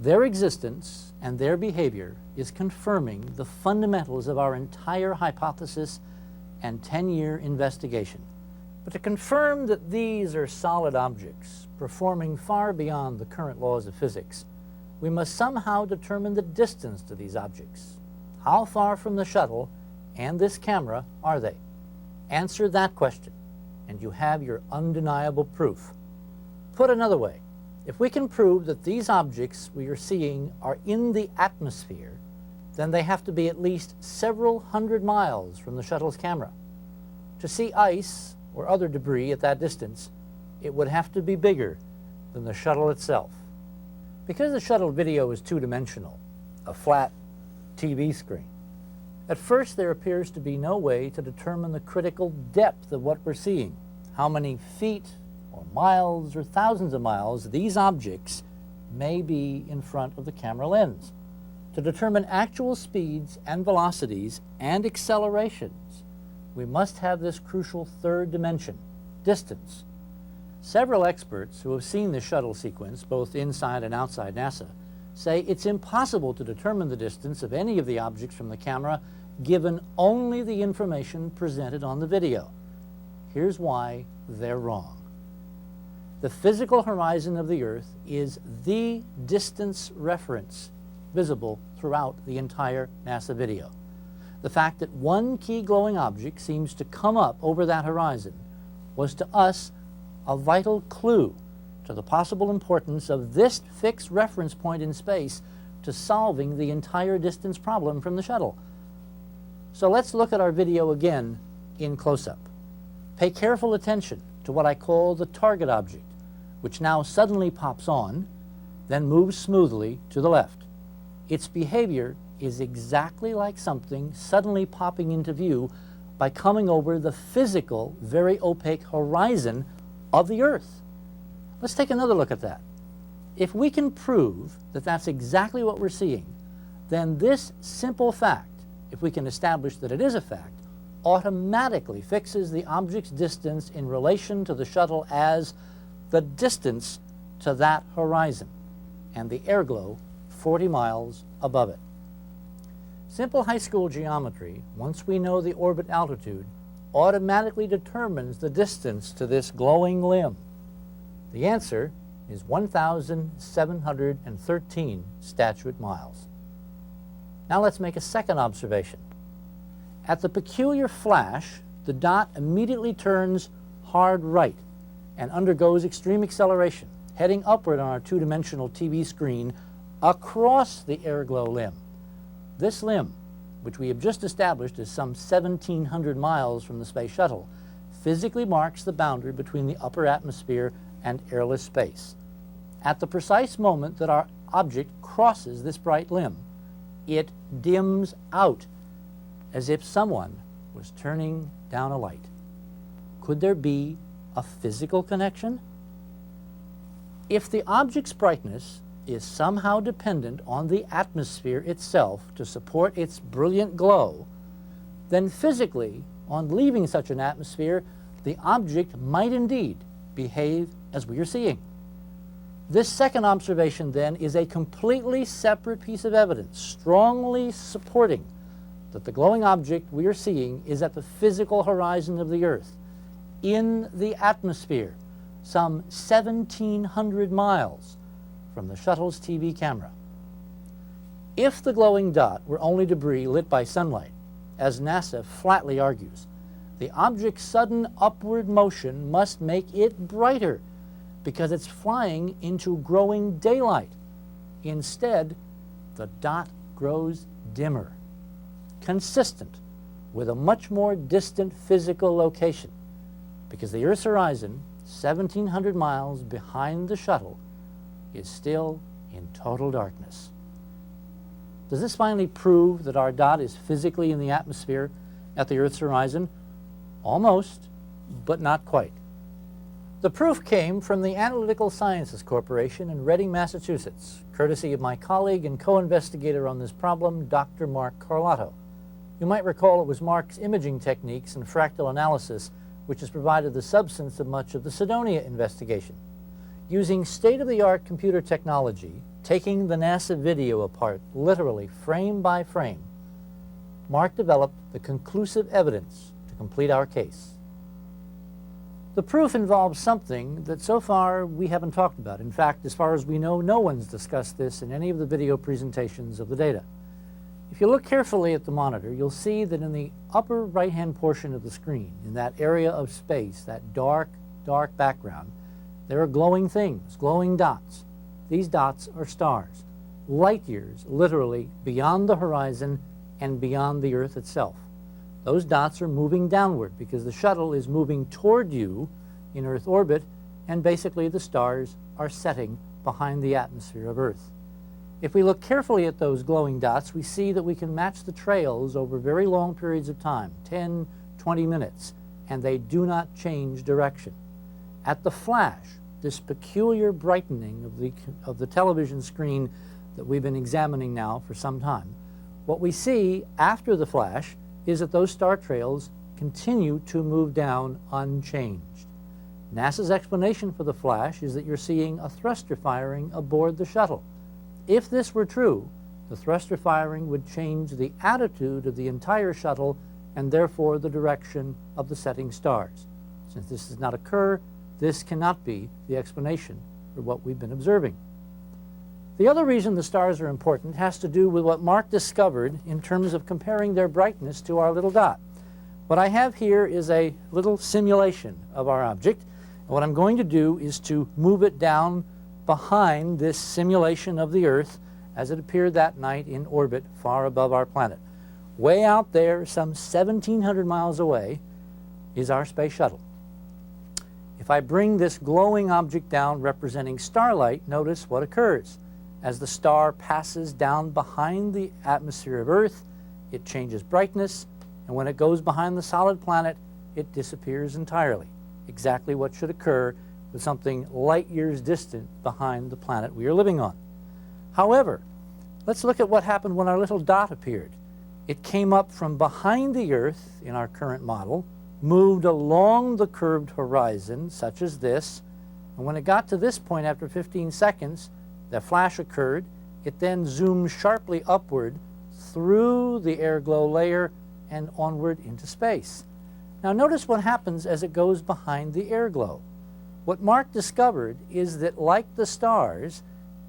their existence and their behavior is confirming the fundamentals of our entire hypothesis and 10-year investigation. But to confirm that these are solid objects, performing far beyond the current laws of physics, we must somehow determine the distance to these objects. How far from the shuttle and this camera are they? Answer that question, and you have your undeniable proof. Put another way, if we can prove that these objects we are seeing are in the atmosphere, then they have to be at least several hundred miles from the shuttle's camera. To see ice or other debris at that distance, it would have to be bigger than the shuttle itself. Because the shuttle video is two-dimensional, a flat TV screen, at first there appears to be no way to determine the critical depth of what we're seeing, how many feet or miles or thousands of miles these objects may be in front of the camera lens. To determine actual speeds and velocities and accelerations, we must have this crucial third dimension, distance. Several experts who have seen the shuttle sequence, both inside and outside NASA, say it's impossible to determine the distance of any of the objects from the camera given only the information presented on the video. Here's why they're wrong. The physical horizon of the Earth is the distance reference visible throughout the entire NASA video. The fact that one key glowing object seems to come up over that horizon was to us a vital clue to the possible importance of this fixed reference point in space to solving the entire distance problem from the shuttle. So let's look at our video again in close-up. Pay careful attention to what I call the target object, which now suddenly pops on, then moves smoothly to the left. Its behavior is exactly like something suddenly popping into view by coming over the physical, very opaque horizon of the Earth. Let's take another look at that. If we can prove that that's exactly what we're seeing, then this simple fact, if we can establish that it is a fact, automatically fixes the object's distance in relation to the shuttle as the distance to that horizon, and the airglow 40 miles above it. Simple high school geometry, once we know the orbit altitude, automatically determines the distance to this glowing limb. The answer is 1,713 statute miles. Now let's make a second observation. At the peculiar flash, the dot immediately turns hard right and undergoes extreme acceleration, heading upward on our two-dimensional TV screen across the airglow limb. This limb, which we have just established is some 1,700 miles from the space shuttle, physically marks the boundary between the upper atmosphere and airless space. At the precise moment that our object crosses this bright limb, it dims out as if someone was turning down a light. Could there be a physical connection? If the object's brightness is somehow dependent on the atmosphere itself to support its brilliant glow, then physically, on leaving such an atmosphere, the object might indeed behave as we are seeing. This second observation, then, is a completely separate piece of evidence, strongly supporting that the glowing object we are seeing is at the physical horizon of the Earth, in the atmosphere, some 1,700 miles from the shuttle's TV camera. If the glowing dot were only debris lit by sunlight, as NASA flatly argues, the object's sudden upward motion must make it brighter, because it's flying into growing daylight. Instead, the dot grows dimmer, consistent with a much more distant physical location, because the Earth's horizon, 1,700 miles behind the shuttle, is still in total darkness. Does this finally prove that our dot is physically in the atmosphere at the Earth's horizon? Almost, but not quite. The proof came from the Analytical Sciences Corporation in Reading, Massachusetts, courtesy of my colleague and co-investigator on this problem, Dr. Mark Carlotto. You might recall it was Mark's imaging techniques and fractal analysis which has provided the substance of much of the Cydonia investigation. Using state-of-the-art computer technology, taking the NASA video apart literally frame by frame, Mark developed the conclusive evidence to complete our case. The proof involves something that so far we haven't talked about. In fact, as far as we know, no one's discussed this in any of the video presentations of the data. If you look carefully at the monitor, you'll see that in the upper right-hand portion of the screen, in that area of space, that dark, dark background, there are glowing things, glowing dots. These dots are stars, light years, literally, beyond the horizon and beyond the Earth itself. Those dots are moving downward because the shuttle is moving toward you in Earth orbit, and basically the stars are setting behind the atmosphere of Earth. If we look carefully at those glowing dots, we see that we can match the trails over very long periods of time, 10, 20 minutes, and they do not change direction. At the flash, this peculiar brightening of the television screen that we've been examining now for some time, what we see after the flash is that those star trails continue to move down unchanged. NASA's explanation for the flash is that you're seeing a thruster firing aboard the shuttle. If this were true, the thruster firing would change the attitude of the entire shuttle and therefore the direction of the setting stars. Since this does not occur, this cannot be the explanation for what we've been observing. The other reason the stars are important has to do with what Mark discovered in terms of comparing their brightness to our little dot. What I have here is a little simulation of our object. And what I'm going to do is to move it down behind this simulation of the Earth as it appeared that night in orbit far above our planet. Way out there, some 1,700 miles away, is our space shuttle. If I bring this glowing object down representing starlight, notice what occurs. As the star passes down behind the atmosphere of Earth, it changes brightness, and when it goes behind the solid planet, it disappears entirely. Exactly what should occur with something light years distant behind the planet we are living on. However, let's look at what happened when our little dot appeared. It came up from behind the Earth in our current model, moved along the curved horizon, such as this, and when it got to this point after 15 seconds, the flash occurred. It then zoomed sharply upward through the air glow layer and onward into space. Now notice what happens as it goes behind the air glow. What Mark discovered is that, like the stars,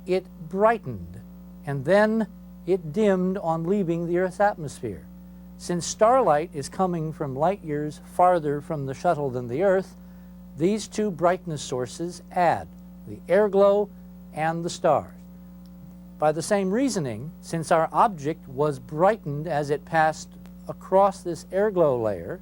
it brightened and then it dimmed on leaving the Earth's atmosphere. Since starlight is coming from light years farther from the shuttle than the Earth, these two brightness sources add the air glow and the stars. By the same reasoning, since our object was brightened as it passed across this air glow layer,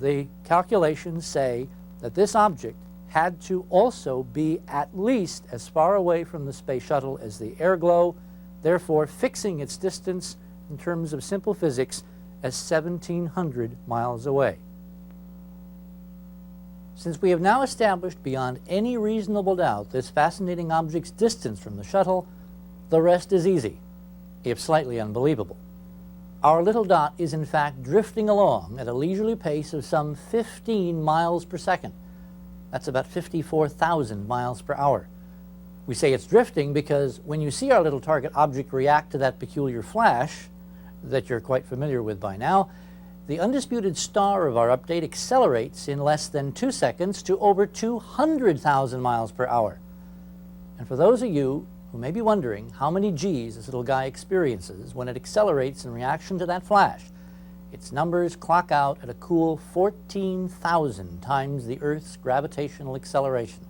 the calculations say that this object had to also be at least as far away from the space shuttle as the air glow, therefore fixing its distance in terms of simple physics as 1,700 miles away. Since we have now established beyond any reasonable doubt this fascinating object's distance from the shuttle, the rest is easy, if slightly unbelievable. Our little dot is in fact drifting along at a leisurely pace of some 15 miles per second. That's about 54,000 miles per hour. We say it's drifting because when you see our little target object react to that peculiar flash that you're quite familiar with by now, the undisputed star of our update accelerates in less than 2 seconds to over 200,000 miles per hour. And for those of you who may be wondering how many G's this little guy experiences when it accelerates in reaction to that flash, its numbers clock out at a cool 14,000 times the Earth's gravitational acceleration.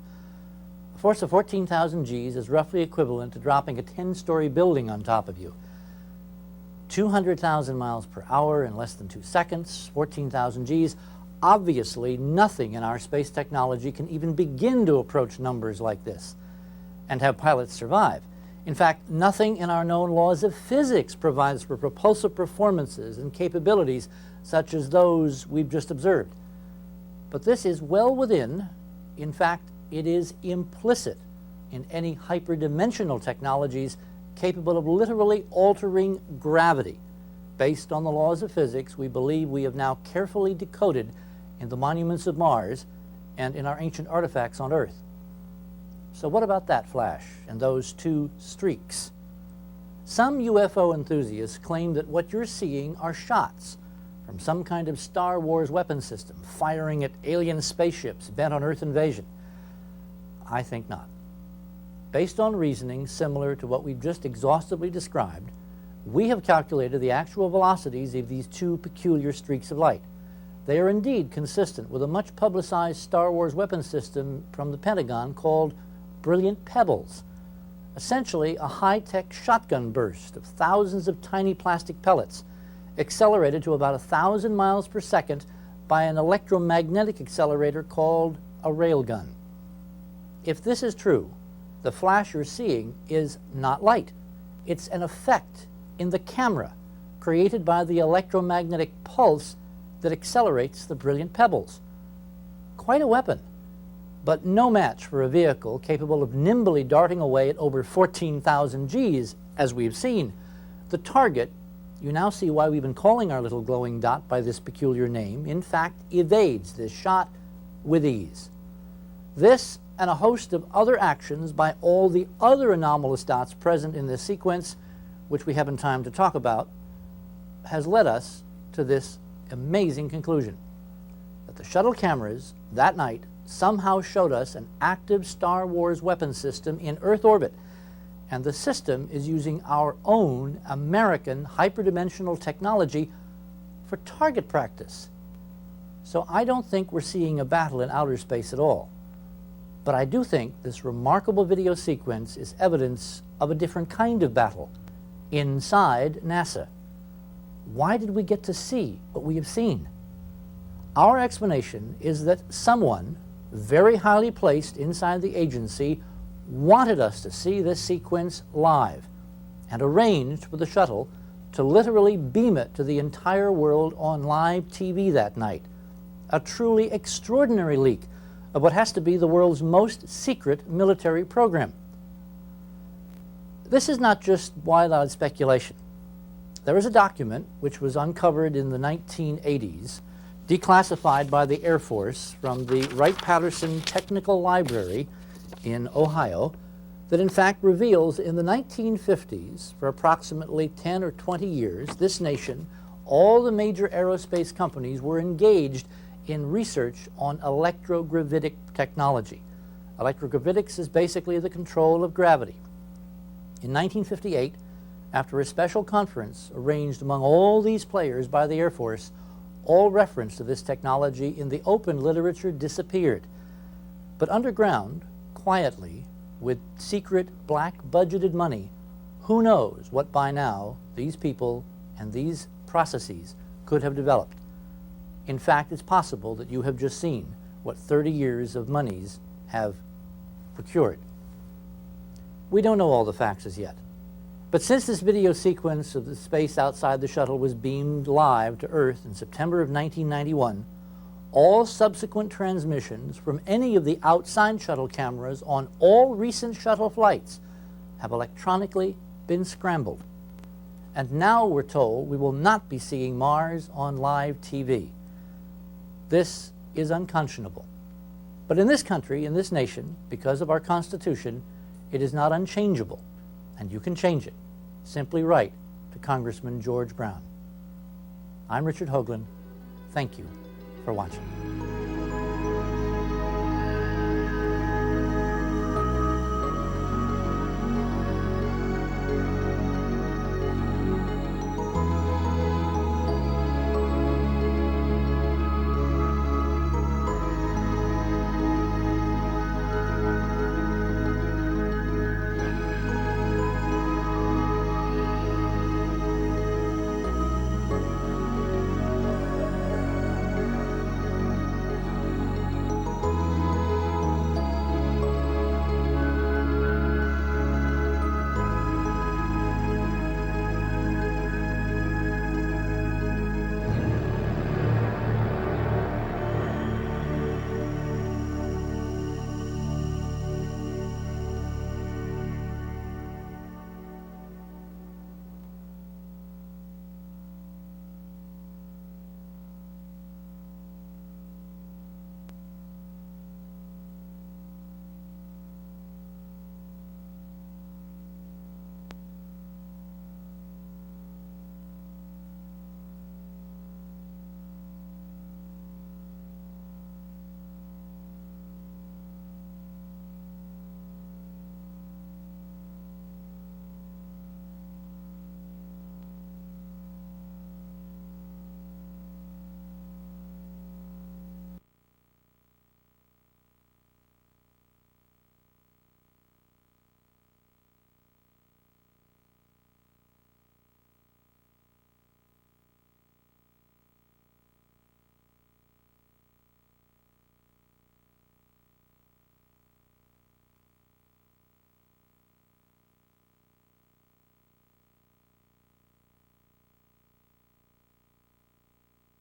force of 14,000 Gs is roughly equivalent to dropping a 10-story building on top of you. 200,000 miles per hour in less than 2 seconds, 14,000 Gs. Obviously, nothing in our space technology can even begin to approach numbers like this and have pilots survive. In fact, nothing in our known laws of physics provides for propulsive performances and capabilities such as those we've just observed. But this is well within, in fact, it is implicit in any hyperdimensional technologies capable of literally altering gravity. Based on the laws of physics, we believe we have now carefully decoded in the monuments of Mars and in our ancient artifacts on Earth. So what about that flash and those two streaks? Some UFO enthusiasts claim that what you're seeing are shots from some kind of Star Wars weapon system firing at alien spaceships bent on Earth invasion. I think not. Based on reasoning similar to what we've just exhaustively described, we have calculated the actual velocities of these two peculiar streaks of light. They are indeed consistent with a much publicized Star Wars weapon system from the Pentagon called Brilliant Pebbles, essentially a high-tech shotgun burst of thousands of tiny plastic pellets, accelerated to about 1,000 miles per second by an electromagnetic accelerator called a railgun. If this is true, the flash you're seeing is not light. It's an effect in the camera created by the electromagnetic pulse that accelerates the brilliant pebbles. Quite a weapon, but no match for a vehicle capable of nimbly darting away at over 14,000 Gs, as we've seen. The target, you now see why we've been calling our little glowing dot by this peculiar name, in fact evades this shot with ease. This and a host of other actions by all the other anomalous dots present in this sequence, which we haven't time to talk about, has led us to this amazing conclusion that the shuttle cameras that night somehow showed us an active Star Wars weapon system in Earth orbit, and the system is using our own American hyperdimensional technology for target practice. So I don't think we're seeing a battle in outer space at all. But I do think this remarkable video sequence is evidence of a different kind of battle inside NASA. Why did we get to see what we have seen? Our explanation is that someone very highly placed inside the agency wanted us to see this sequence live and arranged for the shuttle to literally beam it to the entire world on live TV that night. A truly extraordinary leak of what has to be the world's most secret military program. This is not just wild-eyed speculation. There is a document which was uncovered in the 1980s, declassified by the Air Force from the Wright-Patterson Technical Library in Ohio, that in fact reveals in the 1950s, for approximately 10 or 20 years, this nation, all the major aerospace companies were engaged in research on electrogravitic technology. Electrogravitics is basically the control of gravity. In 1958, after a special conference arranged among all these players by the Air Force, all reference to this technology in the open literature disappeared. But underground, quietly, with secret black budgeted money, who knows what by now these people and these processes could have developed. In fact, it's possible that you have just seen what 30 years of monies have procured. We don't know all the facts as yet. But since this video sequence of the space outside the shuttle was beamed live to Earth in September of 1991, all subsequent transmissions from any of the outside shuttle cameras on all recent shuttle flights have electronically been scrambled. And now we're told we will not be seeing Mars on live TV. This is unconscionable. But in this country, in this nation, because of our Constitution, it is not unchangeable, and you can change it. Simply write to Congressman George Brown. I'm Richard Hoagland. Thank you for watching.